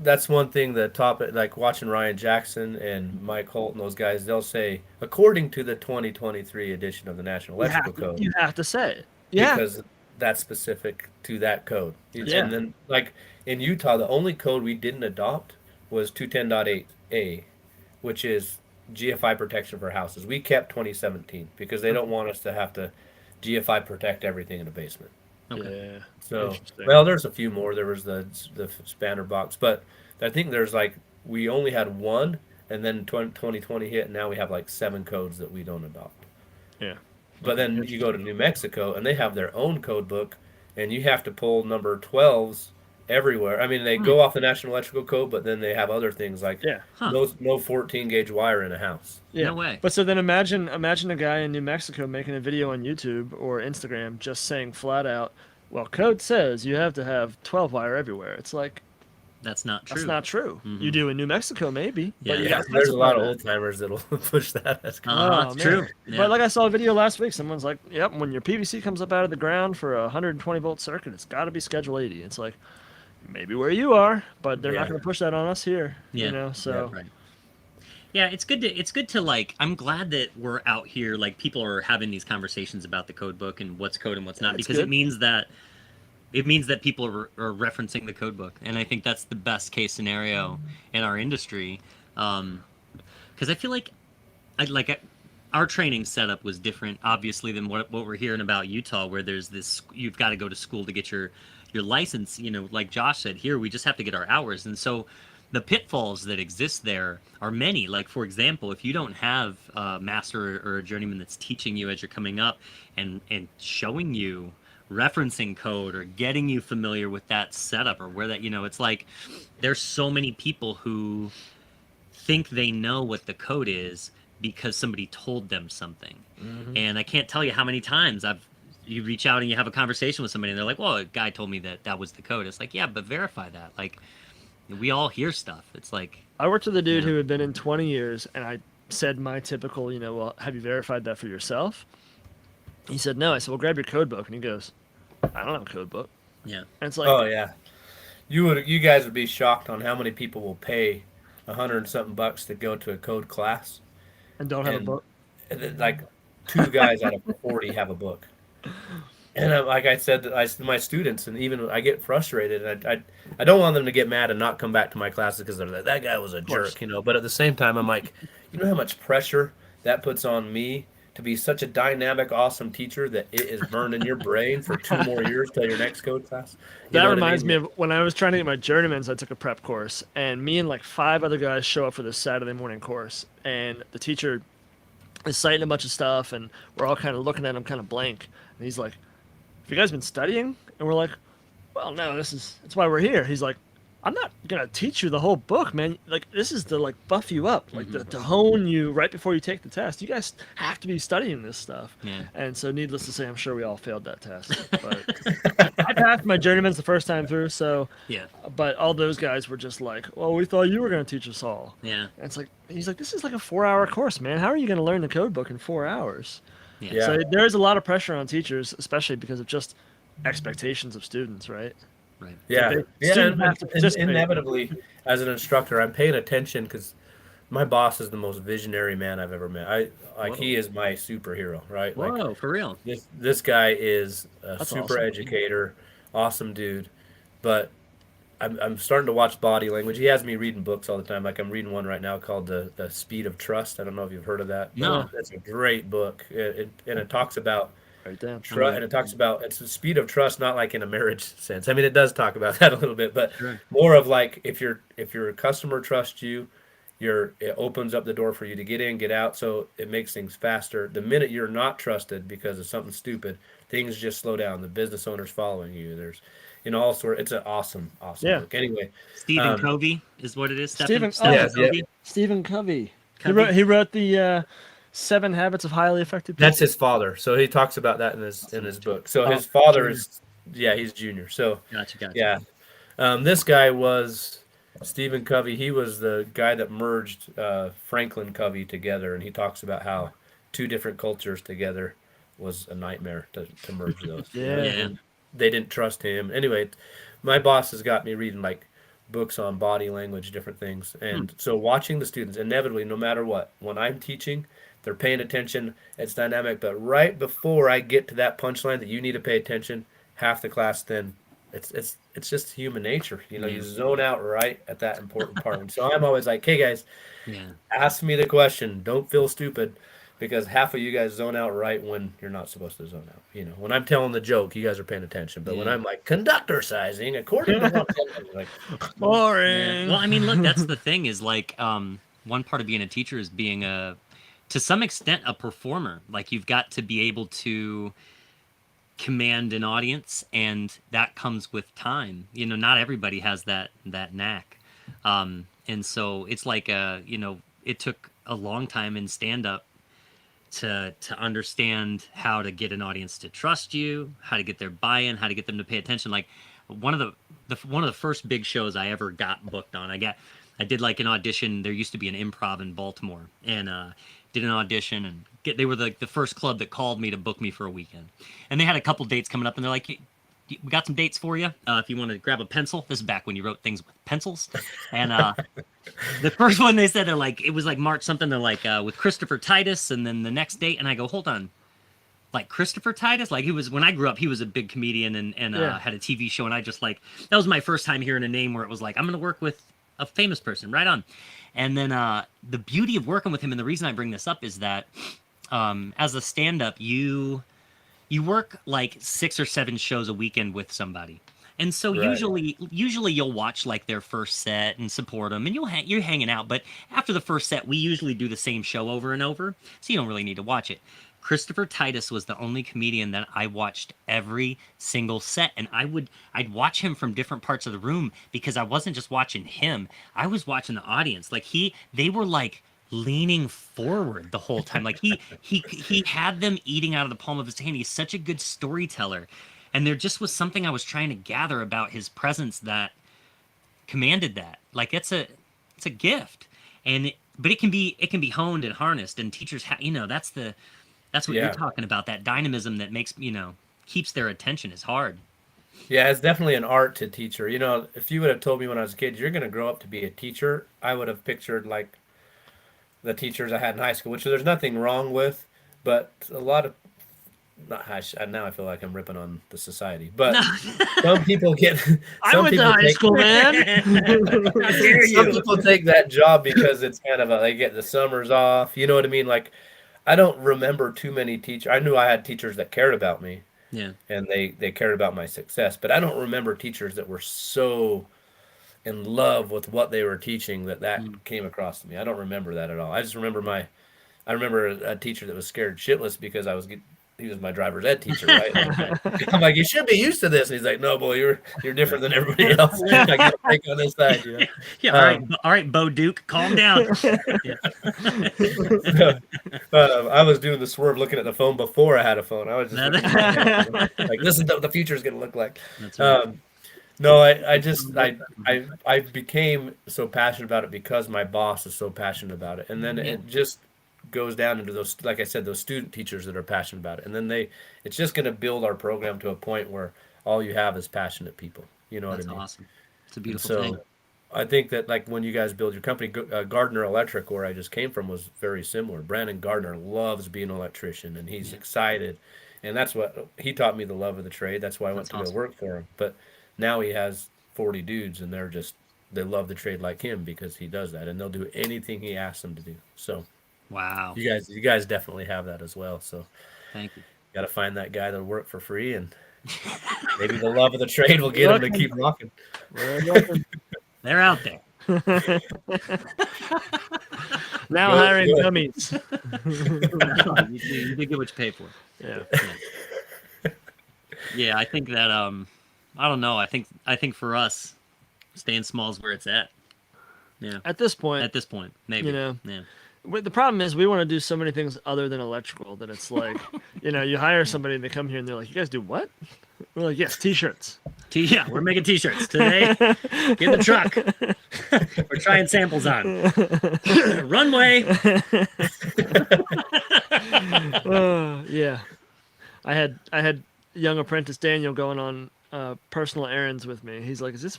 that's one thing. The topic, like watching Ryan Jackson and Mike Holt and those guys, they'll say according to the 2023 edition of the National Electrical Code, you have to say it. Yeah, because that's specific to that code. That's yeah. And then, like in Utah, the only code we didn't adopt was 210.8A, which is GFI protection for houses. We kept 2017 because they don't want us to have to GFI protect everything in a basement. Okay. Yeah. So, Interesting. well, there's a few more. There was the spanner box, but I think there's like we only had one, and then 2020 hit, and now we have like 7 codes that we don't adopt. Yeah. But then you go to New Mexico, and they have their own code book, and you have to pull number 12s everywhere. I mean, they go off the National Electrical Code, but then they have other things like Yeah. Huh. no 14 gauge wire in a house. Yeah. No way. But so then imagine a guy in New Mexico making a video on YouTube or Instagram just saying flat out, well, code says you have to have 12 wire everywhere. It's like That's not true. that's not true. Mhm. You do in New Mexico maybe, Yeah. but you Yeah, got there's a lot of that. old timers that'll push that as Uh-huh, it's true. Yeah. But like I saw a video last week, someone's like, "Yep, when your PVC comes up out of the ground for a 120 volt circuit, it's got to be Schedule 80." It's like maybe where you are, but they're not Yeah. going to push that on us here. Yeah. You know, so Right. Yeah, it's good to like I'm glad that we're out here, like people are having these conversations about the code book and what's code and what's not, That's because good. it means that people are referencing the code book, and I think that's the best case scenario in our industry. Because I feel like our training setup was different, obviously, than what we're hearing about Utah, where there's this you've got to go to school to get your license. You know, like Josh said, here we just have to get our hours, and so the pitfalls that exist there are many. Like, for example, if you don't have a master or a journeyman that's teaching you as you're coming up and showing you referencing code or getting you familiar with that setup or where that, it's like there's so many people who think they know what the code is because somebody told them something. Mhm. And I can't tell you how many times you reach out and you have a conversation with somebody and they're like, well, a guy told me that was the code. It's like, yeah, but verify that. Like, we all hear stuff. It's like, I worked with a dude Yeah. who had been in 20 years, and I said my typical, well, have you verified that for yourself? He said no. I said, well, grab your code book, and he goes, I don't have a code book. yeah. And it's like, Oh yeah, you guys would be shocked on how many people will pay $100 and something bucks to go to a code class, and don't have a and- book. and then, like 2 guys out of 40 have a book. And like I said, my students, and even I get frustrated, and I don't want them to get mad and not come back to my classes because they're like, that guy was a course. jerk, But at the same time, I'm like, you know how much pressure that puts on me to be such a dynamic, awesome teacher that it is burned in your brain for 2 more years till your next code class. You That know what I reminds mean? me of when I was trying to get my journeyman's. I took a prep course, and me and like 5 other guys show up for this Saturday morning course, and the teacher is citing a bunch of stuff, and we're all kind of looking at him kind of blank, and he's like, have you guys been studying? And we're like, well, no, that's why we're here. He's like, I'm not gonna teach you the whole book, man. Like, this is to like buff you up, like to hone you right before you take the test. You guys have to be studying this stuff. Yeah. And so, needless to say, I'm sure we all failed that test. But I passed my journeyman's the first time through. So, Yeah. but all those guys were just like, well, we thought you were gonna teach us all. Yeah. And it's like, he's like, this is like a 4-hour course, man. How are you gonna learn the code book in 4 hours? Yeah. Yeah. So there is a lot of pressure on teachers, especially because of just expectations of students, right? Right. Yeah, They- yeah, students have to and participate. inevitably, as an instructor, I'm paying attention because my boss is the most visionary man I've ever met. He is my superhero, right? Like Whoa, for real. this guy is a That's super awesome. educator, awesome dude. But I'm starting to watch body language. He has me reading books all the time. Like I'm reading one right now called the Speed of Trust. I don't know if you've heard of that. No. It's a great book. And it talks about Right there. and it talks about it's the speed of trust, not like in a marriage sense. I mean, it does talk about that a little bit, but Sure. more of like if your customer trusts you, it opens up the door for you to get in, get out, so it makes things faster. The minute you're not trusted because of something stupid, things just slow down. The business owner's following you. There's all sorts. It's an awesome Yeah. book. Anyway, Stephen Covey is what it is. Stephen- yeah, Covey. Stephen Covey. Covey? He wrote the 7 Habits of Highly Effective People. that's his father. So he talks about that in his book. So his Oh, father junior. is he's junior. So Gotcha. yeah, this guy was Stephen Covey. He was the guy that merged Franklin Covey together, and he talks about how 2 different cultures together was a nightmare to merge those. Yeah. Yeah. And they didn't trust him. Anyway, my boss has got me reading like books on body language, different things. Hmm. And so watching the students, inevitably, no matter what, when I'm teaching, they're paying attention. It's dynamic. But right before I get to that punchline that you need to pay attention, half the class then it's just human nature. You know, Yeah. you zone out right at that important part. And so I'm always like, hey guys, Yeah. ask me the question. Don't feel stupid. Because half of you guys zone out right when you're not supposed to zone out. You know, when I'm telling the joke, you guys are paying attention. But when Yeah. I'm like conductor sizing, according to what, I'm like, Yeah. Boring. Well, I mean, look, that's the thing is like one part of being a teacher is being to some extent a performer. Like you've got to be able to command an audience, and that comes with time. You know, not everybody has that knack. And so it's like it took a long time in stand up to understand how to get an audience to trust you, how to get their buy-in, how to get them to pay attention. Like one of one of the first big shows I ever got booked on, I did like an audition. There used to be an improv in Baltimore, and did an audition, and they were the first club that called me to book me for a weekend, and they had a couple dates coming up, and they're like, we got some dates for you. If you want to grab a pencil, this is back when you wrote things with pencils. And the first one they said, they're like, it was like March something. They're like, with Christopher Titus. And then the next date, and I go, hold on, like Christopher Titus? Like he was, when I grew up, he was a big comedian and Yeah. had a TV show. And I just like, that was my first time hearing a name where it was like, I'm going to work with a famous person, right on. And then the beauty of working with him, and the reason I bring this up is that as a stand-up, you work like 6 or 7 shows a weekend with somebody. And so Right. usually you'll watch like their first set and support them, and you're hanging out. But after the first set, we usually do the same show over and over, so you don't really need to watch it. Christopher Titus was the only comedian that I watched every single set, and I'd watch him from different parts of the room because I wasn't just watching him, I was watching the audience. Like they were like leaning forward the whole time. Like he had them eating out of the palm of his hand. He's such a good storyteller. And there just was something I was trying to gather about his presence that commanded that. Like it's a gift. But it can be honed and harnessed, and teachers that's what Yeah. you're talking about. That dynamism that makes, keeps their attention is hard. Yeah, it's definitely an art to teacher. You know, if you would have told me when I was a kid, you're going to grow up to be a teacher, I would have pictured like the teachers I had in high school, which there's nothing wrong with, but a lot of not now I feel like I'm ripping on the society, but some people get I some went to people high take school, man. How dare some you? people take that job because it's kind of they get the summers off. You know what I mean? Like I don't remember too many teachers. I knew I had teachers that cared about me Yeah. and they cared about my success, but I don't remember teachers that were so in love with what they were teaching that Mm. came across to me. I don't remember that at all. I just remember I remember a teacher that was scared shitless because he was my driver's ed teacher, right? I'm like, you should be used to this. And he's like, no, boy, you're different than everybody else. I got to break on this side, you know. Yeah, all right, Bo Duke, calm down. Yeah. I was doing the swerve looking at the phone before I had a phone. I was just like, this is what the future is going to look like. That's right. No, I became so passionate about it because my boss is so passionate about it, and then it just goes down into those, like I said, those student teachers that are passionate about it, and then it's just going to build our program to a point where all you have is passionate people. You know That's what I mean? awesome. It's a beautiful So thing. I think that like when you guys build your company, Gardner Electric, where I just came from, was very similar. Brandon Gardner loves being an electrician, and he's excited, and that's what he taught me, the love of the trade. That's why I went That's to awesome. go work for him. But now he has 40 dudes, and they love the trade like him because he does that, and they'll do anything he asks them to do. So Wow. you guys definitely have that as well. So Thank you. got to find that guy that'll work for free, and maybe the love of the trade will get him to keep rocking. They're out there. Now Good, hiring good. dummies. You did get what you pay for. Yeah. Yeah, I think that I don't know. I think for us, staying small is where it's at. Yeah. At this point, At this point, maybe. You know. Yeah. the problem is we want to do so many things other than electrical that it's like, you hire somebody and they come here and they're like, you guys do what? We're like, yes, t-shirts. Yeah, we're making t-shirts today. Get in the truck. We're trying samples on. Runway. Yeah. I had young apprentice Daniel going on personal errands with me. He's like, is this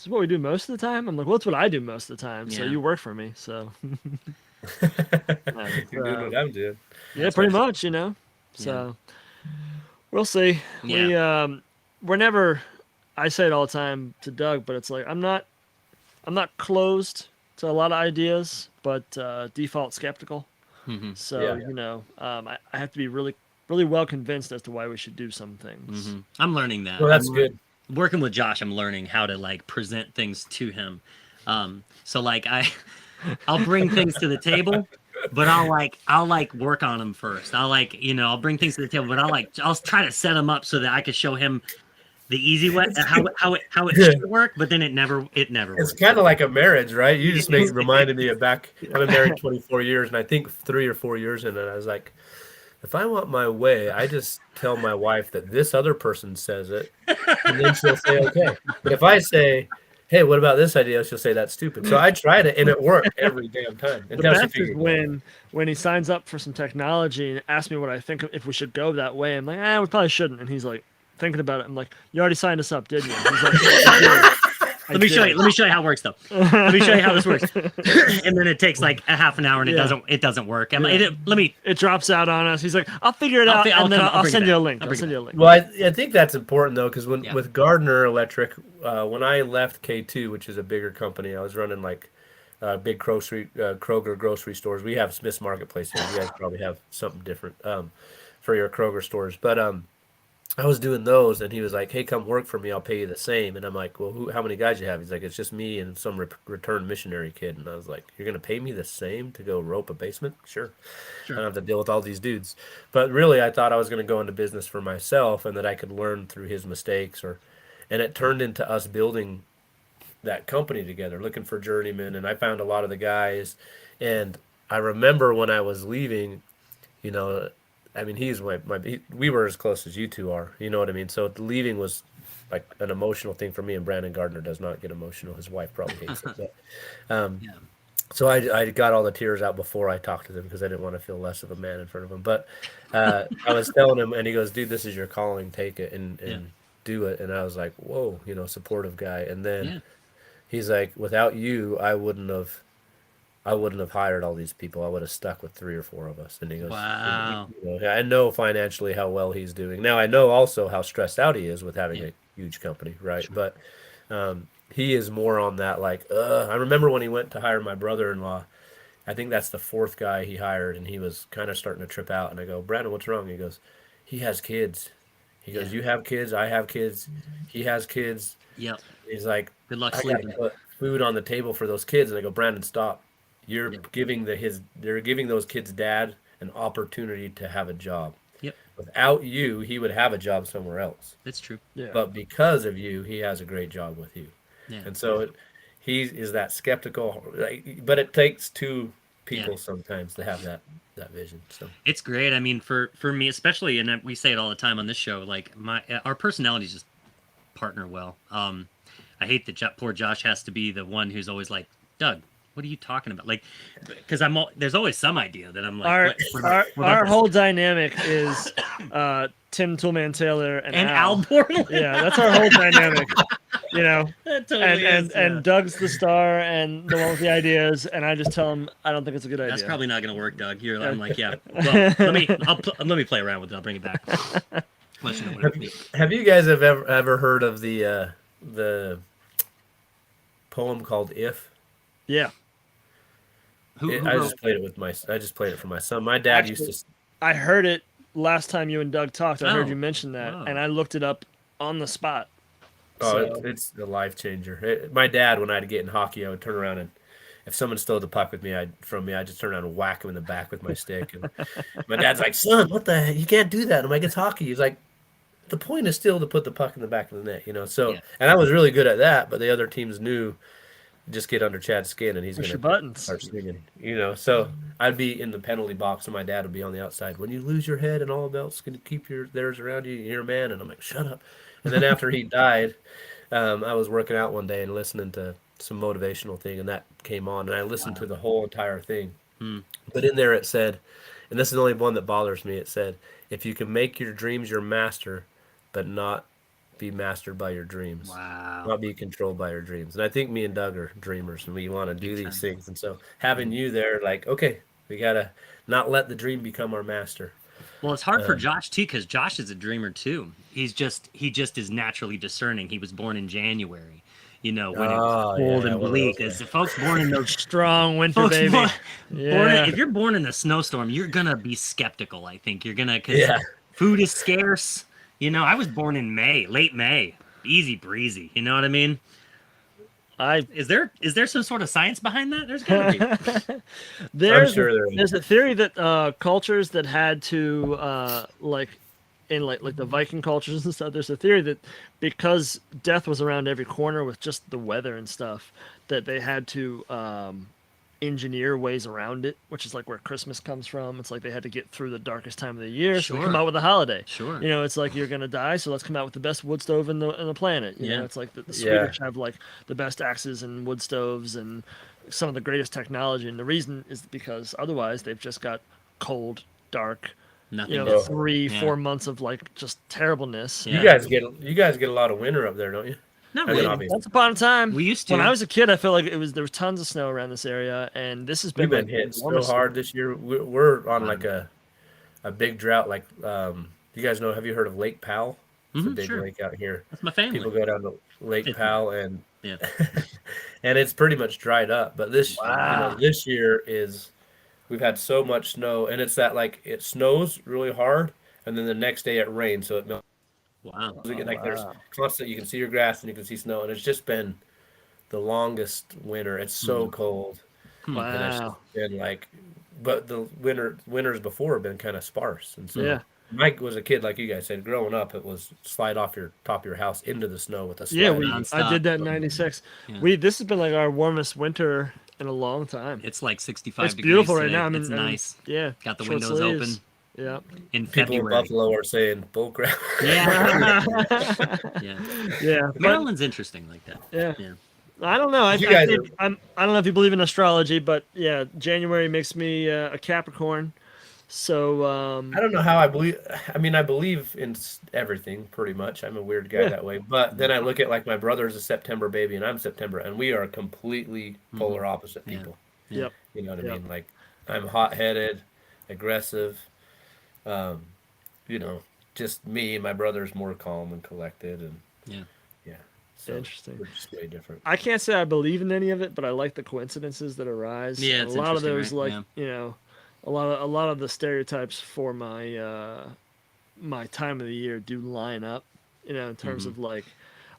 what we do most of the time? I'm like, well, it's what I do most of the time. So Yeah. you work for me. So You're doing what I'm doing. yeah, That's pretty awesome. much, you know. Yeah. So we'll see. Yeah. We're never. I say it all the time to Doug, but it's like I'm not closed to a lot of ideas, but default skeptical. Hmm. So Yeah. I have to be really well convinced as to why we should do some things. Hmm. I'm learning that. Well, that's good. Working with Josh, I'm learning how to like present things to him. So like I'll bring things to the table, but I'll like work on them first. I'll bring things to the table, but I'll try to set them up so that I can show him the easy way, how it should work, but then it never It's works. kind of like a marriage, right? You just reminded me of back. I've been married 24 years, and I think 3 or 4 years in it, I was like, if I want my way, I just tell my wife that this other person says it, and then she'll say okay. But if I say, hey, what about this idea? She'll say that's stupid. So I tried it, and it worked every damn time The until she best is figured it out. when he signs up for some technology and asks me what I think if we should go that way. I'm like, we probably shouldn't. And he's like, thinking about it. I'm like, you already signed us up, didn't you? He's like, I did. Let me show you how it works though. Let me show you how this works. And then it takes like a half an hour and it doesn't work. I'm like, let me. It drops out on us. He's like, I'll figure it out, and then I'll bring send it you a back. link. I'll I'll bring send it you a link. Well, I think that's important though, because with Gardner Electric, when I left K2, which is a bigger company, I was running like big Kroger grocery stores. We have Smith's Marketplace here. You guys probably have something different for your Kroger stores, but I was doing those, and he was like, "Hey, come work for me. I'll pay you the same." And I'm like, "Well, how many guys you have?" He's like, "It's just me and some returned missionary kid." And I was like, "You're gonna pay me the same to go rope a basement? Sure. I don't have to deal with all these dudes." But really, I thought I was gonna go into business for myself, and that I could learn through his mistakes, and it turned into us building that company together, looking for journeymen, and I found a lot of the guys, and I remember when I was leaving, you know. I mean, we were as close as you two are. You know what I mean? So leaving was like an emotional thing for me, and Brandon Gardner does not get emotional. His wife probably hates it. But, Yeah. so I got all the tears out before I talked to them because I didn't want to feel less of a man in front of him. But I was telling him, and he goes, "Dude, this is your calling. Take it and do it." And I was like, "Whoa, supportive guy." And then Yeah. he's like, "Without you, I wouldn't have hired all these people. I would have stuck with 3 or 4 of us." And he goes, Wow. I know financially how well he's doing. Now I know also how stressed out he is with having Yeah. a huge company, right? Sure. But he is more on that like, I remember when he went to hire my brother-in-law. I think that's the 4th guy he hired, and he was kind of starting to trip out. And I go, "Brandon, what's wrong?" He goes, "He has kids." He goes, Yeah. "You have kids, I have kids. He has kids." Yep. He's like, Good luck "I got to sleeping. put food on the table for those kids." And I go, "Brandon, stop. You're Yep. they're giving those kids' dad an opportunity to have a job. Yep. Without you, he would have a job somewhere else. That's true. Yeah. But because of you, he has a great job with you." Yeah. And so he is that skeptical, but it takes 2 people Yeah. sometimes to have that vision. So It's great. I mean, for me especially, and we say it all the time on this show, like our personalities just partner well. I hate that poor Josh has to be the one who's always like, "Doug, what are you talking about?" Like, because there's always some idea that I'm like, our whole dynamic is Tim Toolman Taylor and Al Borland. Yeah, that's our whole dynamic. That totally And Doug's the star and the one with the ideas, and I just tell him I don't think it's a good idea. That's probably not going to work, Doug. I'm like, yeah. Well, let me play around with it. I'll bring it back. Let you know what I think. have you guys ever heard of the poem called "If"? Yeah. I just played it for my son. My dad used to. I heard it last time you and Doug talked. I heard Oh. you mention that, Wow. and I looked it up on the spot. Oh, So- it's a life changer. My dad, when I'd get in hockey, I would turn around, and if someone stole the puck from me, I'd just turn around and whack him in the back with my stick. And my dad's like, "Son, what the heck? You can't do that." I'm like, "It's hockey." He's like, "The point is still to put the puck in the back of the net, So, Yeah. and I was really good at that, but the other teams knew just get under Chad's skin, and he's Push going your to buttons. start swinging. So I'd be in the penalty box, and my dad would be on the outside. "When you lose your head and all belts, can you keep theirs around you? You're a man." And I'm like, "Shut up." And then after he died, I was working out one day and listening to some motivational thing, and that came on, and I listened to the whole entire thing. But in there it said, and this is the only one that bothers me, it said, "If you can make your dreams your master, but not be mastered by your dreams. Wow. Not be controlled by your dreams. And I think me and Doug are dreamers and we want to do Big these time. things. And so having you there, like, okay, we gotta not let the dream become our master. Well, it's hard for Um, Josh too, because Josh is a dreamer too. He just is naturally discerning. He was born in January, when it was oh cold yeah, and one of bleak. those As the guys. folks born in those Strong winter folks baby. Yeah. if you're born in a snowstorm, you're gonna be skeptical. I think you're gonna because Yeah, food is scarce. I was born in May, late May, easy breezy. You know what I mean? I Is there some sort of science behind that? There's gotta be. I'm there's a, sure there there's is. a theory that cultures that had to like in like the Viking cultures and stuff. There's a theory that because death was around every corner with just the weather and stuff, that they had to engineer ways around it, which is like where Christmas comes from. It's like they had to get through the darkest time of the year, so they come Sure. out with a holiday. Sure. It's like you're gonna die, so let's come out with the best wood stove in the planet. Yeah. It's like the Yeah. Swedish have like the best axes and wood stoves and some of the greatest technology, and the reason is because otherwise they've just got cold, dark, Nothing. Oh. 3-4 Yeah. months of like just terribleness. Yeah. You guys get a lot of winter up there, don't you? Not I mean, really. obviously. Once upon a time, We used when to. I was a kid, I felt like there was tons of snow around this area, and this has We've been been like hit so enormous- hard this year. We're on Wow. like a big drought. Like, you guys know? Have you heard of Lake Powell? It's a Mhm, big sure. lake out here. That's my family. People go down to Lake It's- Powell, and Yeah. and it's pretty much dried up. But Wow. this year we've had so much snow, and it's that like it snows really hard, and then the next day it rains, so it melts. Wow. Like there's wow. constant. You can see your grass and you can see snow, and it's just been the longest winter. It's so cold, and it's Wow. just been like, but the winters before have been kind of sparse, and so. Yeah. Mike was a kid, like you guys said. Growing up, it was slide off your top of your house into the snow with a sled. Yeah, I Nonstop. did that in '96. Yeah. This has been like our warmest winter in a long time. It's like 65 It's degrees beautiful right today. now. I mean, it's nice. Yeah, Got the short windows sleeves. open Yeah, in People in February. Buffalo are saying bullcrap. Yeah. Yeah. yeah, but, Maryland's interesting like that. yeah. Yeah. I don't know. I You guys think I don't know if you believe in astrology, but yeah, January makes me a Capricorn. So I don't know how I believe. I mean, I believe in everything pretty much. I'm a weird guy Yeah. that way. But then I look at like my brother's a September baby and I'm September, and we are completely polar opposite Yeah. people. yep. You know what I Yep. mean? Like I'm hot-headed, aggressive. Um, just me. My brother's more calm and collected, and Yeah. so Interesting. we're just way different. I can't say I believe in any of it, but I like the coincidences that arise. Yeah, And it's a lot of interesting, those, right? like a lot of the stereotypes for my my time of the year do line up. In terms Mm-hmm. of like,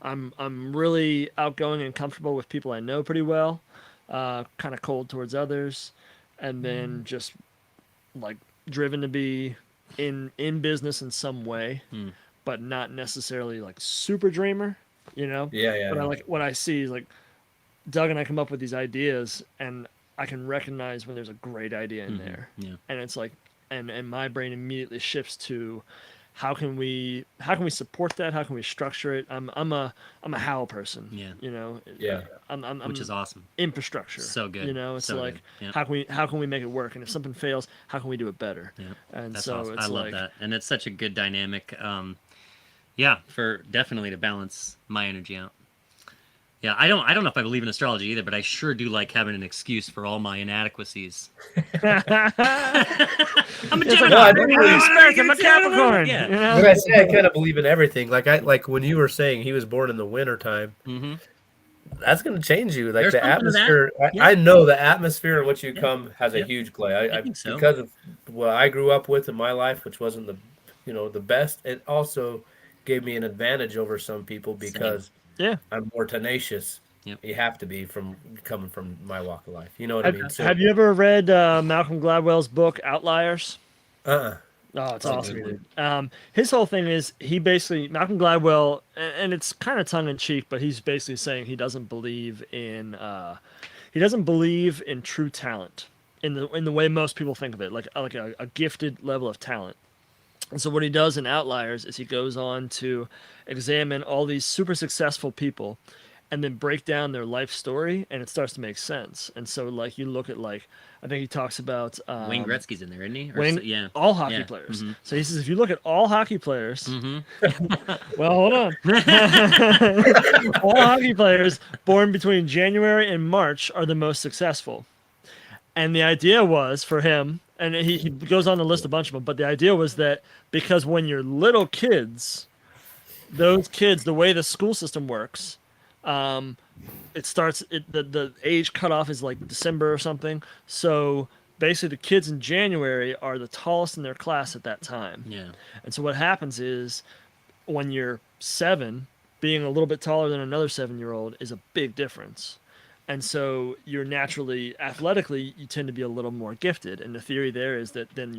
I'm really outgoing and comfortable with people I know pretty well. Kind of cold towards others, and then just like driven to be in business in some way, Hmm. but not necessarily like super dreamer. Yeah, yeah. But I like what I see is like Doug and I come up with these ideas, and I can recognize when there's a great idea in there, Yeah. and it's like, and my brain immediately shifts to how can we support that? How can we structure it? I'm a how person. Yeah. Yeah. I'm Which is awesome. infrastructure. So good. It's So like good. Yeah. how can we make it work? And if something fails, how can we do it better? Yeah. And That's so awesome. it's I love like that. And it's such a good dynamic. Yeah, for definitely to balance my energy out. Yeah, I don't know if I believe in astrology either, but I sure do like having an excuse for all my inadequacies. I'm a It's like, No, I don't what do you expect? I'm a Capricorn. Yeah. You know? When I say I kind of believe in everything, like when you were saying he was born in the winter time, Mm-hmm. that's going to change you. Like There's the something to that. atmosphere, Yeah. I know the atmosphere in which you come has a Yeah. huge play. I think so. Because of what I grew up with in my life, which wasn't the best. It also gave me an advantage over some people because Yeah. I'm more tenacious. Yep. You have to be coming from my walk of life. You know what I mean? So, Have you ever read Malcolm Gladwell's book Outliers? uh-uh. Oh, it's That's a awesome, good dude. His whole thing is Malcolm Gladwell, and it's kind of tongue in cheek, but he's basically saying he doesn't believe in true talent in the way most people think of it, like a gifted level of talent. And so what he does in Outliers is he goes on to examine all these super successful people, and then break down their life story, and it starts to make sense. And so like you look at like I think he talks about Wayne Gretzky's in there, isn't he? Or Wayne, yeah, all hockey yeah. players. Mm-hmm. So he says if you look at all hockey players, Mm-hmm. well, hold on. All hockey players born between January and March are the most successful. And the idea was for him, and he goes on to list a bunch of them, but the idea was that because when you're little kids, those kids, the way the school system works, um, the age cutoff is like December or something. So basically, the kids in January are the tallest in their class at that time. Yeah. And so what happens is when you're 7, being a little bit taller than another 7-year-old is a big difference. And so you're naturally athletically you tend to be a little more gifted. And the theory there is that then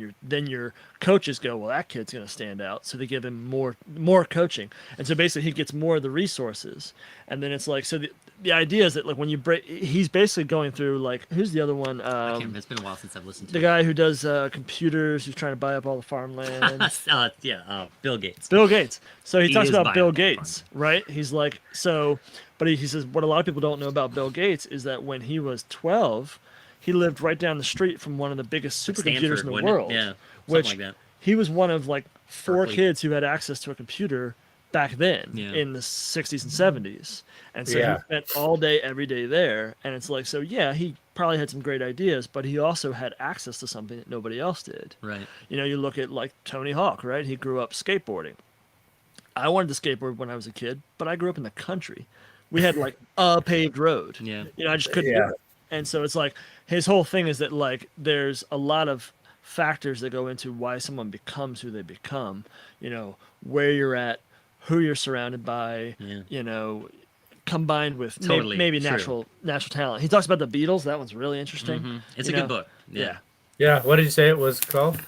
your coaches go, well, that kid's going to stand out, so they give him more coaching. And so basically he gets more of the resources. And then it's like so the idea is that like when you break, he's basically going through like who's the other one? I can't remember. It's been a while since I've listened to The guy who does computers, who's trying to buy up all the farmland. Bill Gates. Bill Gates. So he He talks is about Bill buying Gates, right? He's like, so, but he says what a lot of people don't know about Bill Gates is that when he was 12, he lived right down the street from one of the biggest supercomputers in the wasn't it? world. Yeah, something which like that. he was one of like 4 Berkeley. kids who had access to a computer back then Yeah. in the 60s and 70s. And so Yeah. he spent all day, every day there. And it's like, so yeah, he probably had some great ideas, but he also had access to something that nobody else did. Right. You know, you look at like Tony Hawk, right? He grew up skateboarding. I wanted to skateboard when I was a kid, but I grew up in the country. We had like a paved road. Yeah. You know, I just couldn't Yeah. do it. And so it's like his whole thing is that like there's a lot of factors that go into why someone becomes who they become. You know, where you're at, who you're surrounded by, Yeah. you know, combined with Totally maybe true. natural talent. He talks about the Beatles. That one's really interesting. Mhm. It's You a good know? book. Yeah. Yeah. What did you say it was called?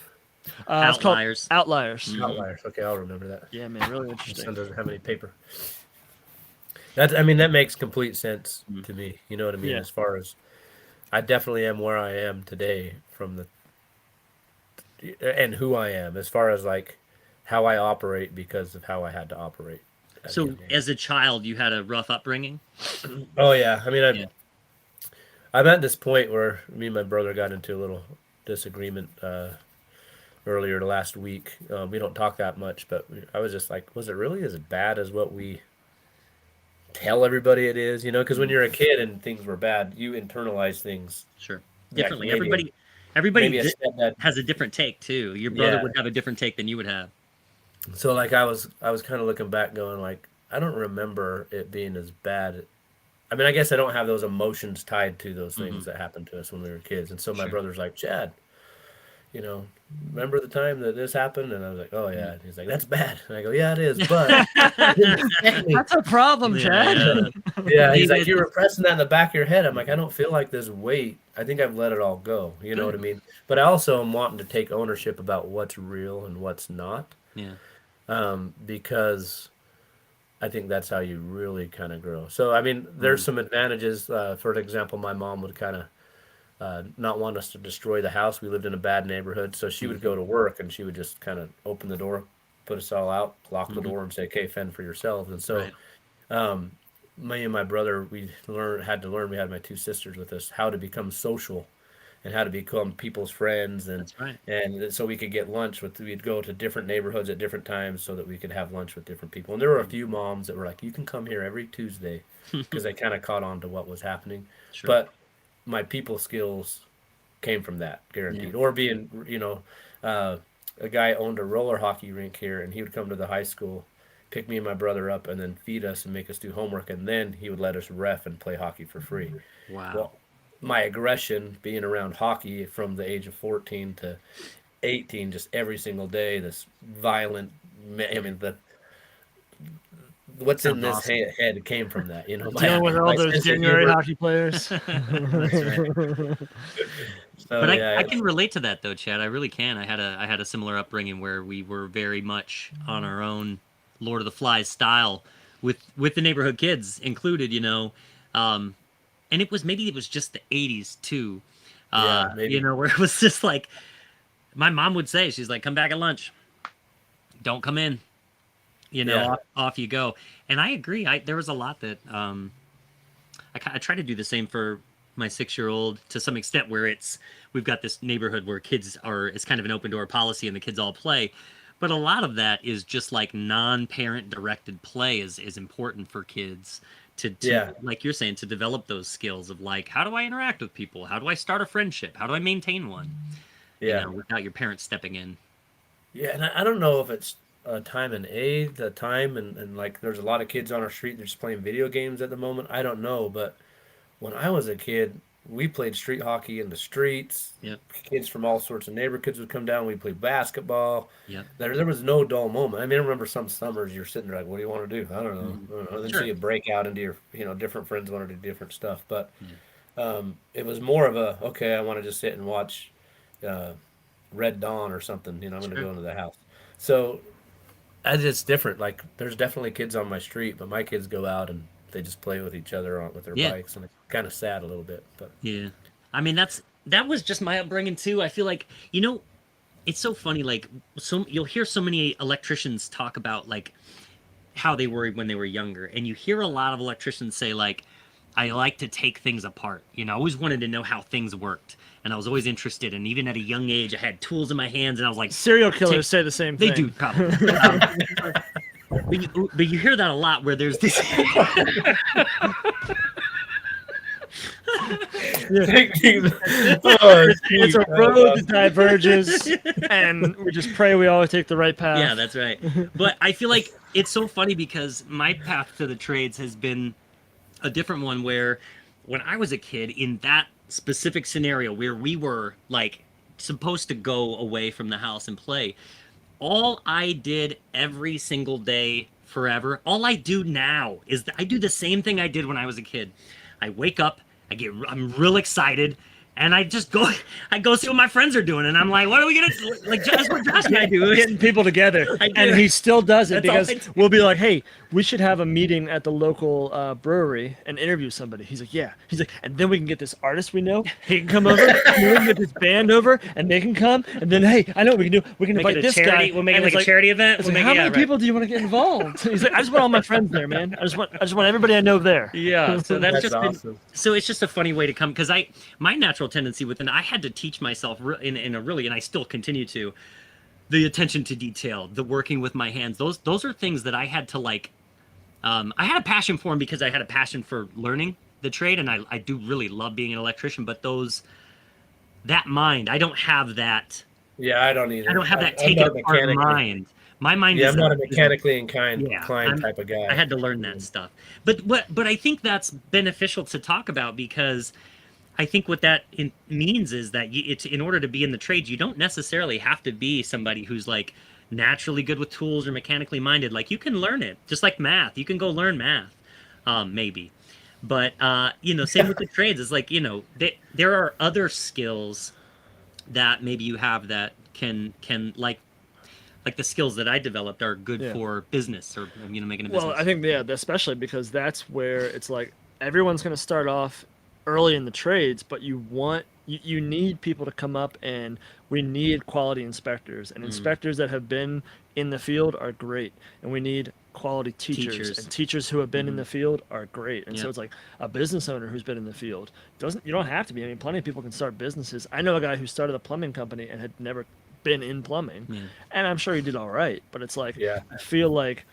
It's called Outliers. Outliers. Mhm. Outliers. Okay, I'll remember that. Yeah, man, really My interesting. son doesn't have any paper. I mean, that makes complete sense Mhm. to me. You know what I mean? Yeah. As far as I definitely am where I am today from and who I am, as far as like how I operate because of how I had to operate. at a So, young age. as a child, you had a rough upbringing. Oh yeah, I mean, Yeah. I'm at this point where me and my brother got into a little disagreement earlier last week. We don't talk that much, but I was just like, was it really as bad as what we tell everybody it is? You know, because when you're a kid and things were bad, you internalize things Sure. Yeah, Differently. maybe- Everybody maybe a stepdad. has a different take too. Your brother Yeah. would have a different take than you would have. So like I was kind of looking back, going like, I don't remember it being as bad. I mean, I guess I don't have those emotions tied to those things that happened to us when we were kids. And so my Sure. brother's like, Chad, you know, remember the time that this happened? And I was like, oh yeah. And he's like, that's bad. And I go, yeah, it is, but it didn't affect me. That's a problem, Chad. Yeah, he's like, David- you were pressing that in the back of your head. I'm like, I don't feel like this weight. I think I've let it all go. You know what I mean? But I also am wanting to take ownership about what's real and what's not, Yeah. because I think that's how you really kind of grow. So, I mean, there's some advantages. For example, my mom would kind of not want us to destroy the house. We lived in a bad neighborhood, so she would go to work and she would just kind of open the door, put us all out, lock the door, and say, "Okay, fend for yourselves." And so, Right. me and my brother, had to learn. We had my 2 sisters with us how to become social, and how to become people's friends, and That's right. and so we could get lunch with. We'd go to different neighborhoods at different times so that we could have lunch with different people. And there were a few moms that were like, "You can come here every Tuesday," because they kind of caught on to what was happening. Sure. But my people skills came from that, guaranteed. Or being, a guy owned a roller hockey rink here, and he would come to the high school, pick me and my brother up, and then feed us and make us do homework, and then he would let us ref and play hockey for free. Wow. Well, my aggression being around hockey from the age of 14 to 18, just every single day, this violent, what's in Sounds this awesome. head came from that, Dealing with all my those sense of January humor. hockey players. That's right. So, But yeah, I can relate to that though, Chad. I really can. I had a similar upbringing where we were very much on our own Lord of the Flies style with the neighborhood kids included, and it was just the 80s too. Yeah, maybe. Where it was just like my mom would say, she's like, "Come back at lunch. Don't come in." Yeah. Off you go. And I agree. There was a lot that I try to do the same for my 6-year-old to some extent, where we've got this neighborhood where it's kind of an open door policy and the kids all play. But a lot of that is just like non-parent directed play is important for kids to Yeah, like you're saying, to develop those skills of like, how do I interact with people? How do I start a friendship? How do I maintain one? yeah, Without your parents stepping in. yeah. And I don't know if it's time and age, the time, and like there's a lot of kids on our street. They're just playing video games at the moment. I don't know, but when I was a kid, we played street hockey in the streets. Yep. Kids from all sorts of neighborhoods would come down. We played basketball. Yep. There was no dull moment. I mean, I remember some summers you're sitting there like, what do you want to do? I don't know. Mhm. I don't know. Then Sure. so you break out into your, different friends want to do different stuff. But Yeah. it was more of a, okay, I want to just sit and watch uh, Red Dawn or something. I'm going to Sure. go into the house. So as it's different. Like there's definitely kids on my street, but my kids go out and they just play with each other with their Yeah. bikes, and it's kind of sad a little bit. But Yeah. I mean, that was just my upbringing too. I feel like, it's so funny. Like, you'll hear so many electricians talk about like how they were when they were younger, and you hear a lot of electricians say like, I like to take things apart. I always wanted to know how things worked, and I was always interested. And even at a young age, I had tools in my hands, and I was like, Serial killers say the same they thing. do probably. But you hear that a lot, where there's this. It's a road that diverges, and we just pray we always take the right path. Yeah, that's right. But I feel like it's so funny because my path to the trades has been a different one, where when I was a kid, in that specific scenario where we were like supposed to go away from the house and play, all I did every single day forever, all I do now is I do the same thing I did when I was a kid. I wake up, I'm real excited, and I go see what my friends are doing, and I'm like, what are we gonna do? Like, that's what Josh and I do. Getting people together, I do. and he still does it That's all because I do. we'll be like, "Hey, we should have a meeting at the local brewery and interview somebody." He's like, "Yeah." He's like, "And then we can get this artist we know. He can come over. And we can get this band over, and they can come. And then, hey, I know what we can do. We can Make invite it a this charity. guy. We'll make it And like it's a charity event. it's We'll like, make how it, many people do you want to get involved?" He's like, "I just want all my friends there, man. I just want everybody I know there." Yeah, so that's That's just awesome. so it's just a funny way to come, because my natural tendency within, I had to teach myself in a really, and I still continue to, the attention to detail, the working with my hands. Those are things that I had to like. I had a passion for them because I had a passion for learning the trade, and I do really love being an electrician. But that mind, I don't have that. Yeah, I don't either. I don't have that I'm take not it apart mechanically. mind. My mind Yeah, is I'm not a is mechanically inclined yeah, type of guy. I had to learn that stuff. But I think that's beneficial to talk about, because I think what that means is that it's in order to be in the trades, you don't necessarily have to be somebody who's like naturally good with tools or mechanically minded. Like, you can learn it, just like math. You can go learn math, maybe. But same with the trades. It's like, there are other skills that maybe you have that can like the skills that I developed are good Yeah. for business, or making a business. Well, I think especially because that's where it's like everyone's going to start off early in the trades, but you need people to come up, and we need quality inspectors, and inspectors that have been in the field are great, and we need quality teachers. And teachers who have been in the field are great. And so Yeah. it's like a business owner who's been in the field you don't have to be. I mean, plenty of people can start businesses. I know a guy who started a plumbing company and had never been in plumbing, Yeah. and I'm sure he did all right, but it's like, Yeah. I feel like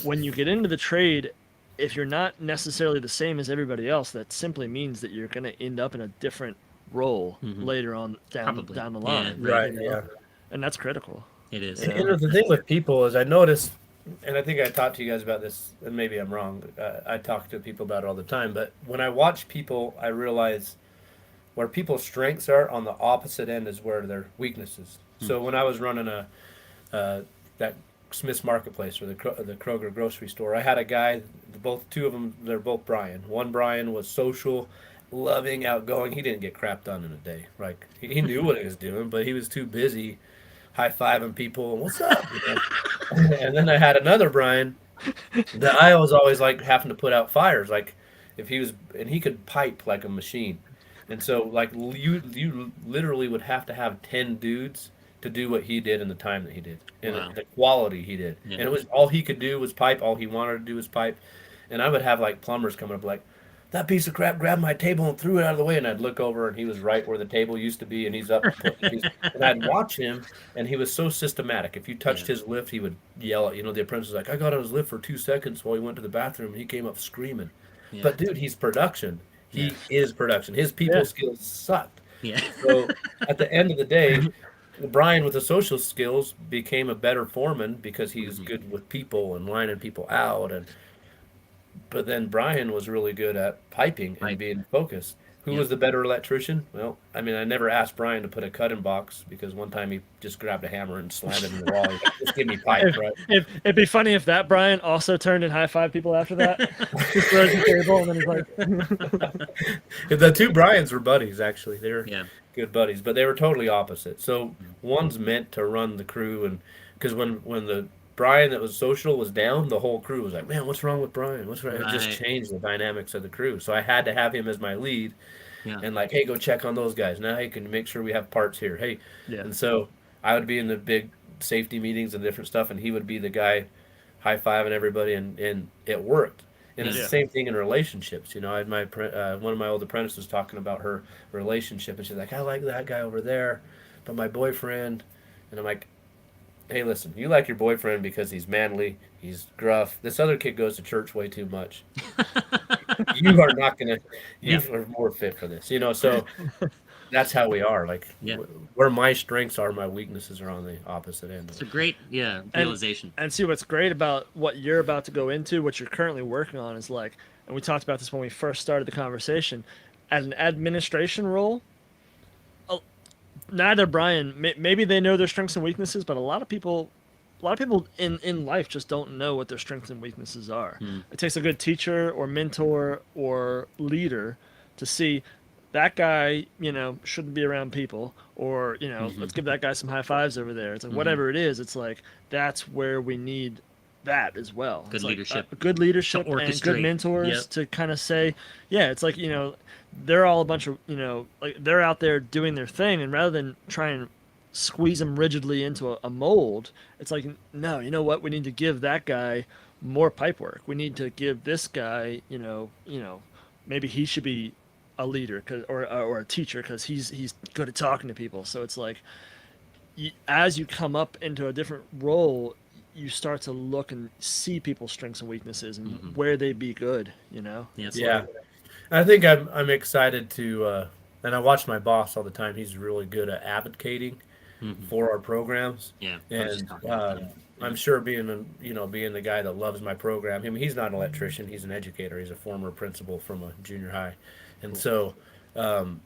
when you get into the trade, if you're not necessarily the same as everybody else, that simply means that you're going to end up in a different role later on down Probably. the Yeah. line. Right. you know? Yeah. And that's critical. It is. Yeah. And the thing with people is, I notice, and I think I talked to you guys about this, and maybe I'm wrong. I talk to people about it all the time, but when I watch people, I realize where people's strengths are on the opposite end is where their weaknesses. So when I was running that Smith's Marketplace, or the Kroger grocery store, I had a guy. Two of them, they're both Brian. One Brian was social, loving, outgoing. He didn't get crap done in a day. Like he knew what he was doing, but he was too busy high-fiving people and what's up. And then I had another Brian that I was always like having to put out fires. Like if he could pipe like a machine. And so like you literally would have to have 10 dudes to do what he did in the time that he did, and Wow. the quality he did. Yeah. And it was all he could do was pipe. All he wanted to do was pipe. And I would have like plumbers coming up like, that piece of crap grabbed my table and threw it out of the way. And I'd look over and he was right where the table used to be and he's up putting the piece. And I'd watch him and he was so systematic. If you touched Yeah. his lift, he would yell at, the apprentice was like, I got on his lift for 2 seconds while he went to the bathroom and he came up screaming. Yeah. But dude, he's production. Yeah. He is production. His people Yeah. skills sucked. Yeah. So at the end of the day, Brian with the social skills became a better foreman because he's Mhm. good with people and lining people out. And but then Brian was really good at piping and Right. being focused. Who Yep. was the better electrician? Well, I mean, I never asked Brian to put a cut-in box because one time he just grabbed a hammer and slammed it in the wall. He's like, just give me pipe, right? It'd be funny if that Brian also turned and high fived people after that. Just throws the table and then he's like, The two Brians were buddies, actually. They were Yeah. good buddies, but they were totally opposite. So Mm. one's meant to run the crew, and because when the Brian that was social was down, the whole crew was like, "Man, what's wrong with Brian? What's wrong?" It just Right. changed the dynamics of the crew. So I had to have him as my lead, Yeah. and like, "Hey, go check on those guys. Now you can make sure we have parts here. Hey," yeah, and so I would be in the big safety meetings and different stuff, and he would be the guy high fiving everybody, and it worked. And it's Yeah. the same thing in relationships. I had one of my old apprentices talking about her relationship, and she's like, "I like that guy over there, but my boyfriend," and I'm like, "Hey, listen, you like your boyfriend because he's manly, he's gruff. This other kid goes to church way too much. You are not gonna, you Yeah. are more fit for this." So that's how we are. Like Yeah. where my strengths are, my weaknesses are on the opposite end It's of a it. great, yeah, realization. and see what's great about what you're about to go into, what you're currently working on is like, and we talked about this when we first started the conversation, as an administration role. Neither Brian, maybe they know their strengths and weaknesses, but a lot of people in life just don't know what their strengths and weaknesses are. Hmm. It takes a good teacher or mentor or leader to see that guy, shouldn't be around people, or Mhm. let's give that guy some high fives over there. It's like Mhm. whatever it is, it's like that's where we need that as well. Good It's like leadership. good leadership To and good orchestrate. mentors Yep. to kind of say, yeah, it's like they're all a bunch of like they're out there doing their thing, and rather than try and squeeze them rigidly into a mold, it's like, no, you know what, we need to give that guy more pipe work. We need to give this guy, maybe he should be a leader, or a teacher, because he's good at talking to people. So it's like, as you come up into a different role, you start to look and see people's strengths and weaknesses and Mhm. where they be good. Yeah. It's Yeah, like, I think I'm excited to, and I watch my boss all the time. He's really good at advocating mhm. for our programs, Yeah. I was just and talking about that. I'm sure being the guy that loves my program. He's not an electrician. He's an educator. He's a former principal from a junior high, and so um,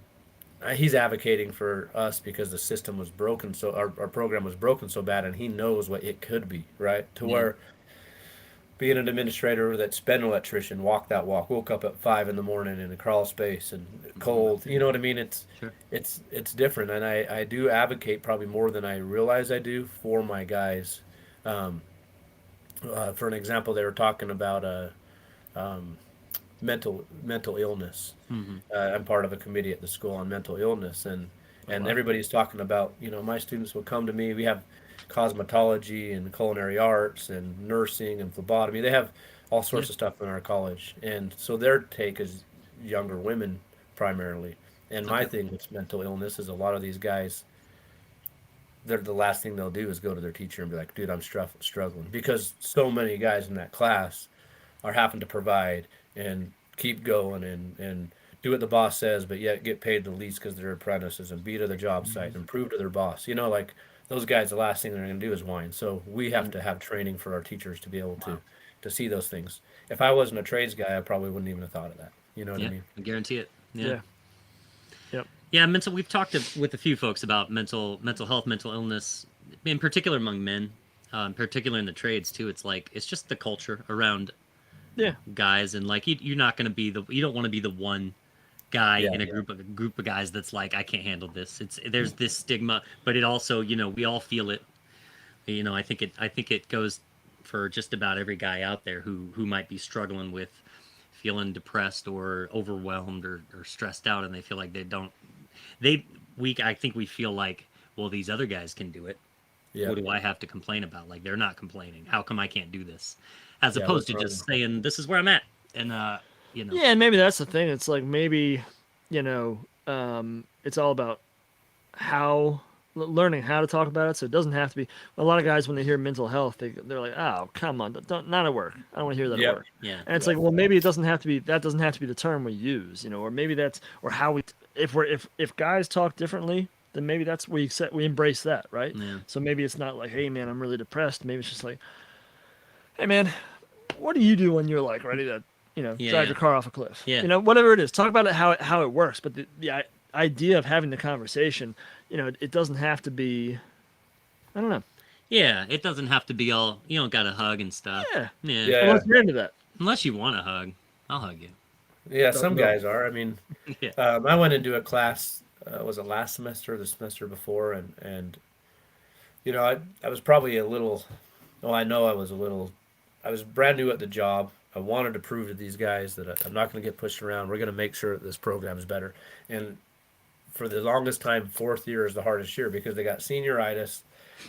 he's advocating for us because the system was broken. So our program was broken so bad, and he knows what it could be, right? To Yeah. where being an administrator that's been an electrician, walk that walk, woke up at 5 in the morning in a crawl space and cold. You know what I mean? Sure. It's different, and I do advocate probably more than I realize I do for my guys. Um, for an example, they were talking about um, mental illness. Hmm. I'm part of a committee at the school on mental illness, and Oh, wow. everybody's talking about, my students will come to me. We have cosmetology and culinary arts and nursing and phlebotomy. They have all Yeah. sorts of stuff in our college, and so their take is younger women primarily. And my Okay. thing with mental illness is a lot of these guys, they're the last thing they'll do is go to their teacher and be like, "Dude, I'm struggling," because so many guys in that class are having to provide and keep going and do what the boss says, but yet get paid the least because they're apprentices and be to the job site and prove to their boss. Like those guys, the last thing they're going to do is whine. So we have to have training for our teachers to be able Wow. to see those things. If I wasn't a trades guy, I probably wouldn't even have thought of that. You know what I Yeah. mean? I guarantee it. Yeah. Yeah. Yep. Yeah. Mental. We've talked with a few folks about mental health, mental illness, in particular among men, particularly in the trades too. It's just the culture around Yeah. guys, and like you're not going to be you don't want to be the one guy Yeah, in a group of guys that's like, I can't handle this. There's this stigma, but it also, we all feel it. I think it goes for just about every guy out there who might be struggling with feeling depressed or overwhelmed or stressed out, and they feel like I think we feel like, well, these other guys can do it. yeah, What do I have to complain about? Like, they're not complaining. How come I can't do this? As yeah. opposed What's to wrong? just saying, this is where I'm at. And you know. Yeah, and maybe that's the thing. It's like maybe, you know, it's all about how learning how to talk about it. So it doesn't have to be. A lot of guys when they hear mental health, they're like, "Oh, come on, don't not at work. I don't want to hear that at Yep. work." Yeah. And it's Yep. like, well, maybe it doesn't have to be. That doesn't have to be the term we use, or maybe that's or how we. If guys talk differently, then maybe that's we embrace that, right? Yeah. So maybe it's not like, "Hey, man, I'm really depressed." Maybe it's just like, "Hey, man, what do you do when you're like ready to, Yeah. drive Yeah. your car off a cliff? Yeah. Whatever it is. Talk about it how it works. But the idea of having the conversation, it doesn't have to be. I don't know. Yeah. It doesn't have to be all, you don't got to hug and stuff. Yeah, Yeah. Yeah. unless you're into that. Unless you want to hug, I'll hug you. Yeah. No, Some no. guys are. I mean, Yeah. I went into a class. Was it last semester or the semester before? And I was probably a little. Oh, I know I was a little. I was brand new at the job. I wanted to prove to these guys that I'm not going to get pushed around. We're going to make sure that this program is better. And for the longest time, fourth year is the hardest year because they got senioritis.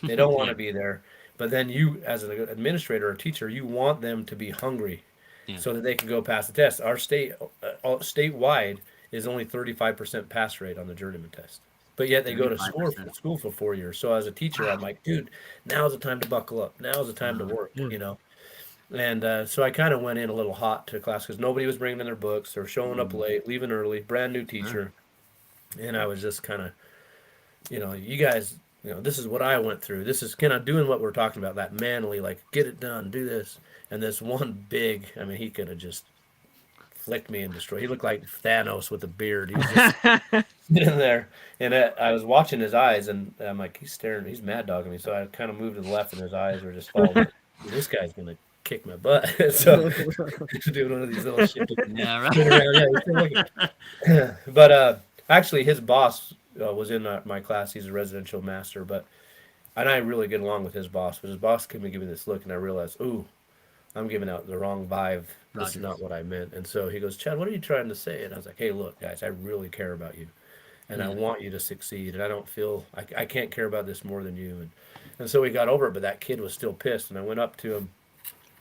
They don't want Yeah. to be there. But then you, as an administrator or teacher, you want them to be hungry Yeah. so that they can go pass the test. Our statewide is only 35% pass rate on the journeyman test. But yet they go to school 35%. for 4 years. So as a teacher, I'm Wow. like, dude, now's the time to buckle up. Now's the time to Uh, work. Yeah. And so I kind of went in a little hot to class because nobody was bringing in their books. They're showing up mm, late, leaving early, brand new sure. teacher, and I was just kind of, you guys, this is what I went through. This is kind of doing what we're talking about, that manly, like, get it done, do this. And this one big, I mean, he could have just flicked me and destroyed. He looked like Thanos with a beard. He was just sitting there, and I was watching his eyes, and I'm like, he's staring, he's mad dogging me. So I kind of moved to the left, and his eyes were just following. This guy's gonna kick my butt. So doing one of these little shifty Yeah. spin Right. around. Yeah, he's still looking. But actually, his boss was in my class. He's a residential master, and I really get along with his boss. But his boss came and gave me this look, and I realized, ooh, I'm giving out the wrong vibe. This is not Rogers. what I meant. And so he goes, Chad, what are you trying to say? And I was like, hey, look, guys, I really care about you, and I Yeah. want you to succeed. And I don't feel I can't care about this more than you. And so we got over it, but that kid was still pissed. And I went up to him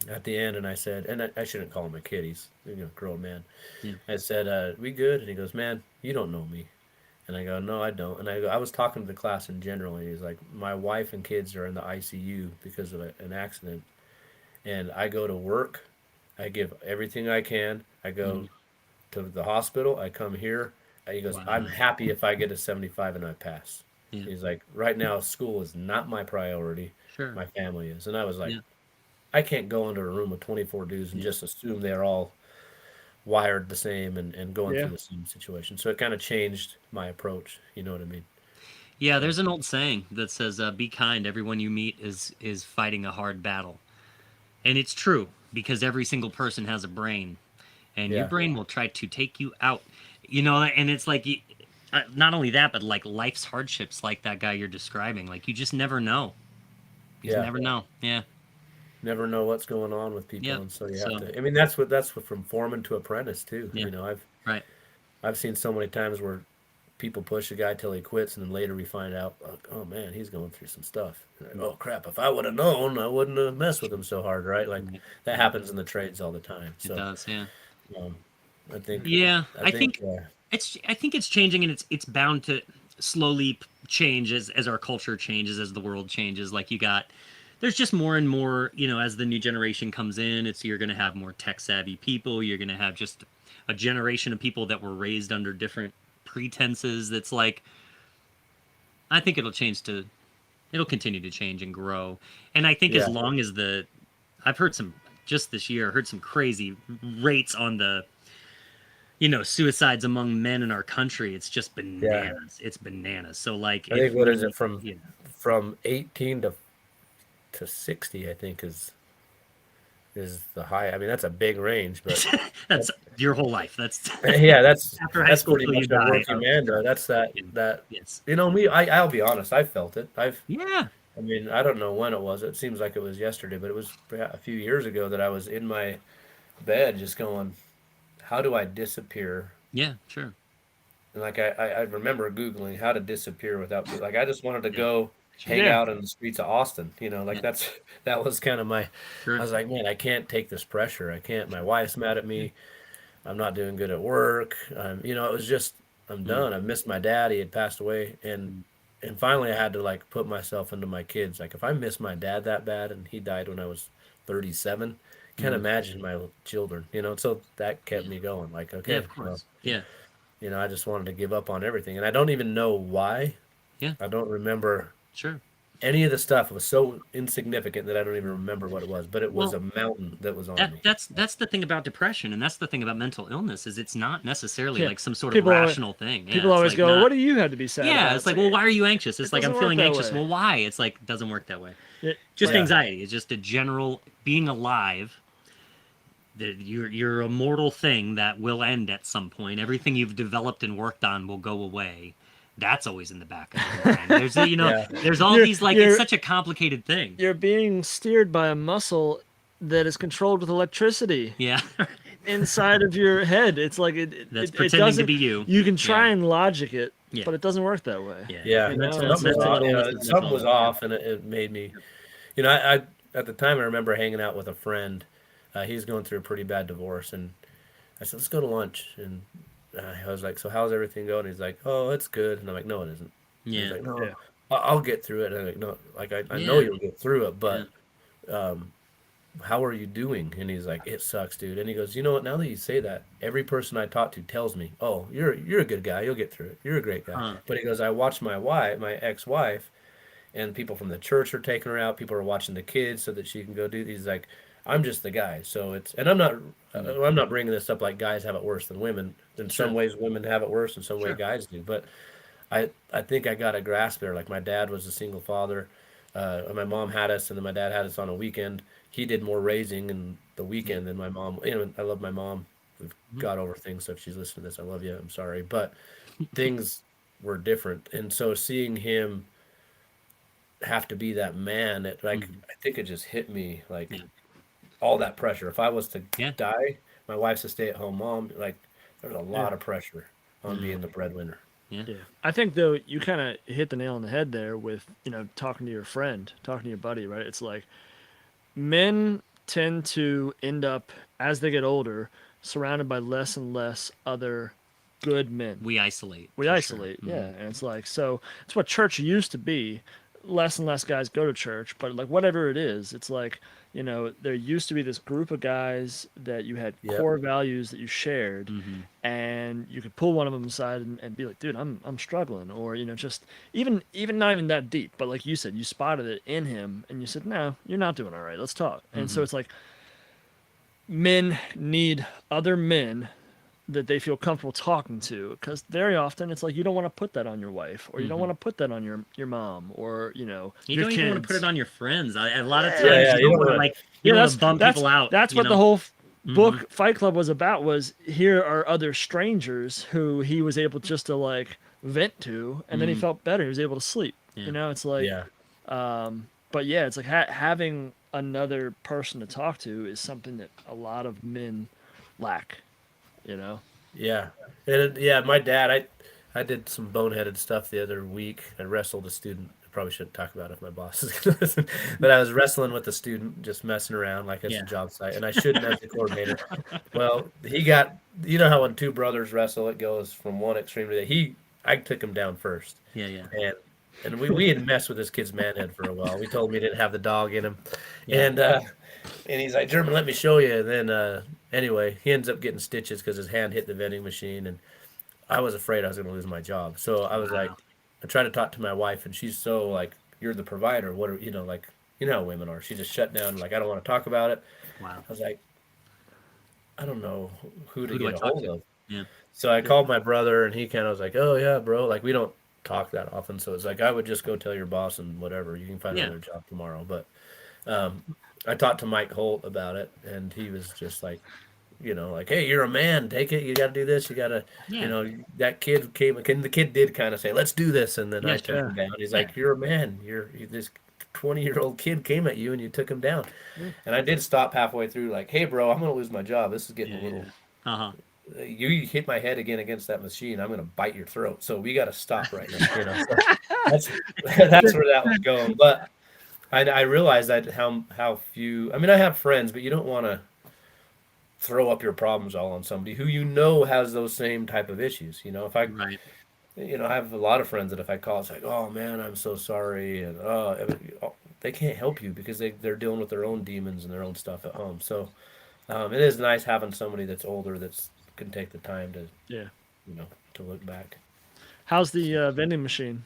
at the end and I said, and I shouldn't call him a kid. He's a grown man. Yeah. I said, we good? And he goes, man, you don't know me. And I go, no, I don't. And I go, I was talking to the class in general. And he's like, my wife and kids are in the ICU because of an accident. And I go to work. I give everything I can. I go Mm, to the hospital. I come here. And he goes, I'm wow. happy if I get a 75 and I pass. Yeah. He's like, right now, school is not my priority. Sure. My family is. And I was like, Yeah. I can't go into a room with 24 dudes and Yeah. just assume they're all wired the same and going Yeah. through the same situation. So it kind of changed my approach. You know what I mean? Yeah. So, There's an old saying that says, "Be kind. Everyone you meet is fighting a hard battle," and it's true because every single person has a brain, and your yeah, brain will try to take you out. And it's like not only that, but like life's hardships, like that guy you're describing. Like you just never know. You just yeah. never know. Yeah. Never know what's going on with people, Yep. and so you have So to. I mean, that's what from foreman to apprentice too. yeah. Right. I've seen so many times where people push a guy till he quits, and then later we find out, like, oh man, he's going through some stuff. And like, oh crap! If I would have known, I wouldn't have messed with him so hard, right? Like Right. that Right. happens in the trades all the time. It So does. Yeah. um, I think Yeah. I I think think it's changing, and it's bound to slowly change as our culture changes, as the world changes. Like there's just more and more, as the new generation comes in, you're going to have more tech savvy people. You're going to have just a generation of people that were raised under different pretenses. That's like, I think it'll continue to change and grow. And I think as yeah, long as I've heard just this year, I heard some crazy rates on the suicides among men in our country. It's just yeah. bananas. It's bananas. So like I it think what is it really, from yeah. 18 to 60? I think is the high. I mean, that's a big range, but That's your whole life. That's yeah, that's after high that's school pretty till much you a die. working man though. That's that Yeah. that Yes. me. I'll be honest. I felt it. Yeah. I mean, I don't know when it was. It seems like it was yesterday, but it was a few years ago that I was in my bed just going, how do I disappear? Yeah. Sure. And like I remember Googling how to disappear without like I just wanted to Yeah. go Sure. hang Yeah. out in the streets of Austin, like Yeah. that was kind of my I Sure. was like, man, I can't take this pressure. I can't. My wife's mad at Yeah. me. I'm not doing good at work. It was just I'm Mm, done. I missed my dad. He had passed away, and mm, finally I had to like put myself into my kids. Like if I miss my dad that bad, and he died when I was 37, can't mm. imagine my children. So that kept Yeah. me going. Like Yeah, okay, of well, course. Yeah. I just wanted to give up on everything, and I don't even know why. Yeah. I don't remember Sure. any of the stuff. It was so insignificant that I don't even Mm. remember what it was. But it was Well, a mountain that was on that me. that's the thing about depression, and that's the thing about mental illness is it's not necessarily Yeah. like some sort of People always, rational thing. Yeah, people it's always like go, not. "What do you have to be sad Yeah, about?" it's It's like, like well, why are you anxious? it It's like I'm doesn't work feeling that anxious. way. Well, why? It's like it doesn't work that way. It, Just like Yeah. anxiety is just a general being alive. That you're a mortal thing that will end at some point. Everything you've developed and worked on will go away. That's always in the back of your mind. There's Yeah. there's all you're these like it's you're such a complicated thing. you're being steered by a muscle that is controlled with electricity Yeah, inside of your head. It's like that's it pretending to doesn't. be you. You can Yeah, try and logic it, yeah, but it doesn't work that way. yeah. Yeah, You know, it's something was just Mental off. illness is Something mental was illness. Yeah. off, and it made me. I at the time I remember hanging out with a friend. He was going through a pretty bad divorce, and I said, "Let's go to lunch." And I was like, "So how's everything going?" He's like, "Oh, it's good." And I'm like, "No, it isn't." He's Yeah, like, "No, yeah, I'll get through it." And I'm like, "No, like I know yeah, you'll get through it, yeah. but um, how are you doing?" And he's like, "It sucks, dude." And he goes, "You know what? Now that you say that, every person I talk to tells me, oh, you're a good guy. You'll get through it. You're a great guy." Huh. But he goes, "I watched my ex-wife, and people from the church are taking her out. People are watching the kids so that she can go do these. Like, I'm just the guy. So it's, and Mm. I'm not bringing this up like guys have it worse than women. In some Sure, ways, women have it worse. In some way, sure. guys do. But I think I got a grasp there. Like my dad was a single father. And my mom had us, and then my dad had us on a weekend. He did more raising in the Yeah. weekend than my mom. I love my mom. We've Mhm. got over things. So if she's listening to this, I love you. I'm sorry, but things were different. And so seeing him have to be that man, Mhm. I think it just hit me like Yeah, all that pressure. If I was to yeah, die, my wife's a stay-at-home mom. Like there's a yeah. lot of pressure on yeah, being the breadwinner. yeah. Yeah. I think though you kind of hit the nail on the head there with, talking to your friend, talking to your buddy, right? It's like men tend to end up as they get older surrounded by less and less other good men. We isolate We for sure. isolate, yeah. Hmm. And it's like, so it's what church used to be. Less and less guys go to church, but like whatever it is, it's like, there used to be this group of guys that you had Yep. core values that you shared, Hmm. and you could pull one of them aside and be like, dude, I'm struggling, or just even not even that deep, but like you said, you spotted it in him, and you said, no, you're not doing all right. Let's talk. And so Hmm. it's like men need other men that they feel comfortable talking to, because very often it's like you don't want to put that on your wife, or you don't Hmm. want to put that on your mom, or You your don't even want to put it kids. on your friends. A lot of Yeah, Yeah, times yeah. you You don't don't want to want like you yeah, don't want to bum people out. that's You what the know. whole Hmm. book Fight Club was about. Was here are other strangers who he was able just to like vent to, and then he Hmm. felt better. He was able to sleep. Yeah. It's like, Yeah. but yeah, it's like having another person to talk to is something that a lot of men lack. You know. Yeah. Yeah, my dad, I did some boneheaded stuff the other week. I wrestled a student. I probably shouldn't talk about it if my boss is going to listen. But I was wrestling with a student, just messing around like it's a Yeah. job site, and I shouldn't as the coordinator. Well, he got, you know how when two brothers wrestle, it goes from one extreme to the I took him down first, Yeah. Yeah. and we had messed with this kid's manhead for a while. We told him he didn't have the dog in him, Yeah. and he's like, German, let me show you. And then anyway, he ends up getting stitches because his hand hit the vending machine, and I was afraid I was going to lose my job. So I was like, Wow. I tried to talk to my wife, and she's so like, you're the provider. What are like, you know how women are. She just shut down, like, I don't want to talk about it. Wow. I was like, I don't know who to Who do I get a talk hold to? of. Yeah. So I Yeah. called my brother, and he kind of was like, oh yeah, bro. Like we don't talk that often, so it's like I would just go tell your boss and whatever. You can find Yeah. another job tomorrow. But um, I talked to Mike Holt about it, and he was just like, like, hey, you're a man. Take it. You got to do this. You got to, Yeah. that kid came. And the kid did kind of say, let's do this. And then I Yeah. took Sure. Yeah. him down. He's Yeah. like, you're a man. This 20-year-old kid came at you and you took him down. And I did stop halfway through, like, hey, bro, I'm going to lose my job. This is getting Yeah. a little. Yeah. Uh huh. You hit my head again against that machine. I'm going to bite your throat. So we got to stop right now. So that's that's where that was going. But I realized that how few. I mean, I have friends, but you don't want to throw up your problems all on somebody who you know has those same type of issues. You know, if I, Right. you know, I have a lot of friends that if I call, it's like, oh man, I'm so sorry, and they can't help you because they're dealing with their own demons and their own stuff at home. So it is nice having somebody that's older that's can take the time to, Yeah. you know, to look back. How's the vending machine?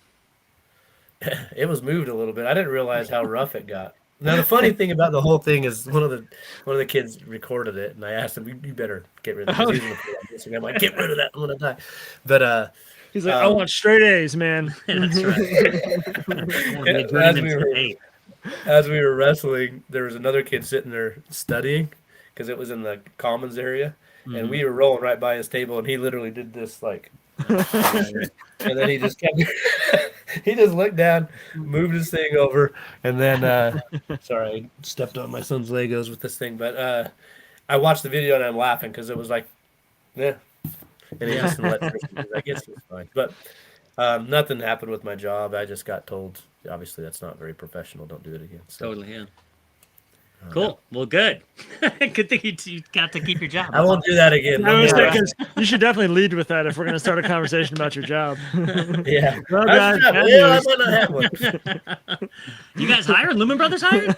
It was moved a little bit. I didn't realize how rough it got. Now the funny thing about the whole thing is one of the kids recorded it, and I asked him, "You better get rid of it." 'Cause he's gonna put it on this, and I'm like, "Get rid of that! I'm gonna die." But He's like, I want straight A's, man. That's right. I want to be a journeyman today. as we were wrestling, there was another kid sitting there studying because it was in the commons area, and we were rolling right by his table, and he literally did this like, and then he just kept. He just looked down, moved his thing over, and then sorry, I stepped on my son's Legos with this thing. But I watched the video and I'm laughing because it was like, yeah, and he just let I guess he was fine. But nothing happened with my job. I just got told, obviously, that's not very professional. Don't do it again. So, Totally, yeah. Cool. Well, good. Good thing you got to keep your job. I won't do that again. I was thinking, you should definitely lead with that if we're going to start a conversation about your job. Yeah. Well, guys, I might not have one. You guys hired? Lumen Brothers hired?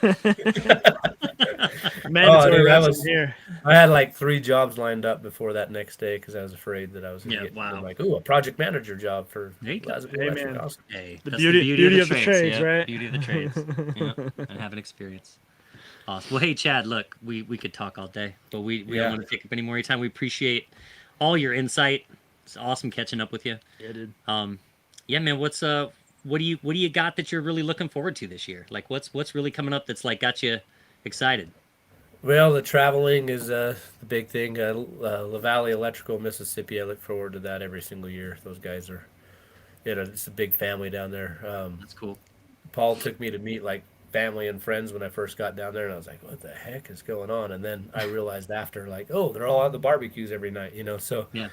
Mandatory dude, wrestling here. I had like 3 jobs lined up before that next day because I was afraid that I was going to get like, ooh, a project manager job for There you go. Hey, man. awesome. Hey, The that's beauty of the trades, yeah. right? Beauty of the trades. Yeah. And have an experience. Awesome. Well, hey, Chad, look, we could talk all day, but we don't want to take up any more of your time. We appreciate all your insight. It's awesome catching up with you. Yeah, dude. Yeah, man, what do you got that you're really looking forward to this year? Like what's really coming up that's like got you excited? Well, the traveling is the big thing. La Valley Electrical, Mississippi. I look forward to that every single year. Those guys are, it's a big family down there. That's cool. Paul took me to meet like family and friends when I first got down there, and I was like, "What the heck is going on?" And then I realized after, like, "Oh, they're all at the barbecues every night," So Yeah.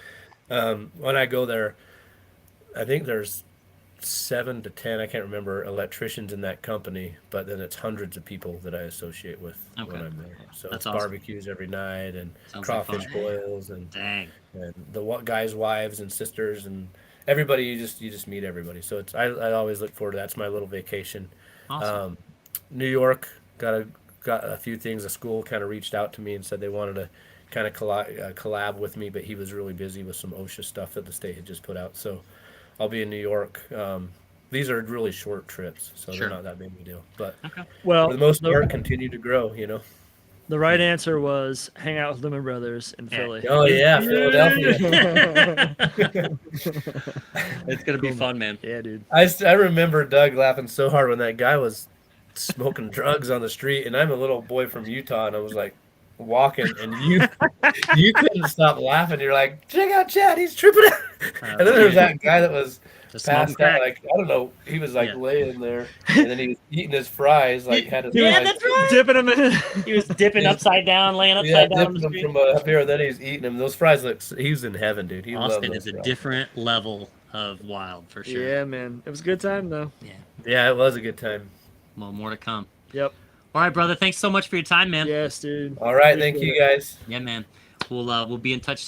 when I go there, I think there's 7 to 10, I can't remember, electricians in that company, but then it's hundreds of people that I associate with when I'm there. So That's it's awesome. barbecues every night and Sounds like crawfish fun. boils and Dang. the guys' wives and sisters and everybody. You just meet everybody. So it's I always look forward to that. That's my little vacation. Awesome. New York got a few things. A school kind of reached out to me and said they wanted to kind of collab with me, but he was really busy with some OSHA stuff that the state had just put out. So I'll be in New York. These are really short trips, so Sure. they're not that big of a deal. But Well, for the most part, continue to grow. the right answer was hang out with Lumen Brothers in Philly. Oh yeah, Philadelphia. It's gonna be fun, man. Yeah, dude. I remember Doug laughing so hard when that guy was smoking drugs on the street, and I'm a little boy from Utah, and I was like walking, and you couldn't stop laughing. You're like, check out Chad, he's tripping out. And then there was that guy that was Just passed smoking out, crack. like I don't know, he was like laying there, and then he was eating his fries, like had his Yeah, fries. that's right. Dipping them in. He was dipping upside down, laying Yeah, upside down on dipping the them street. from up here, and then he's eating them. Those fries he was in heaven, dude. He loved Austin those is a fries. different level of wild for sure. Yeah, man. It was a good time, though. Yeah. Yeah, it was a good time. Well, more to come. Yep. All right, brother. Thanks so much for your time, man. Yes, dude. All right, thank you guys. Yeah, man. We'll be in touch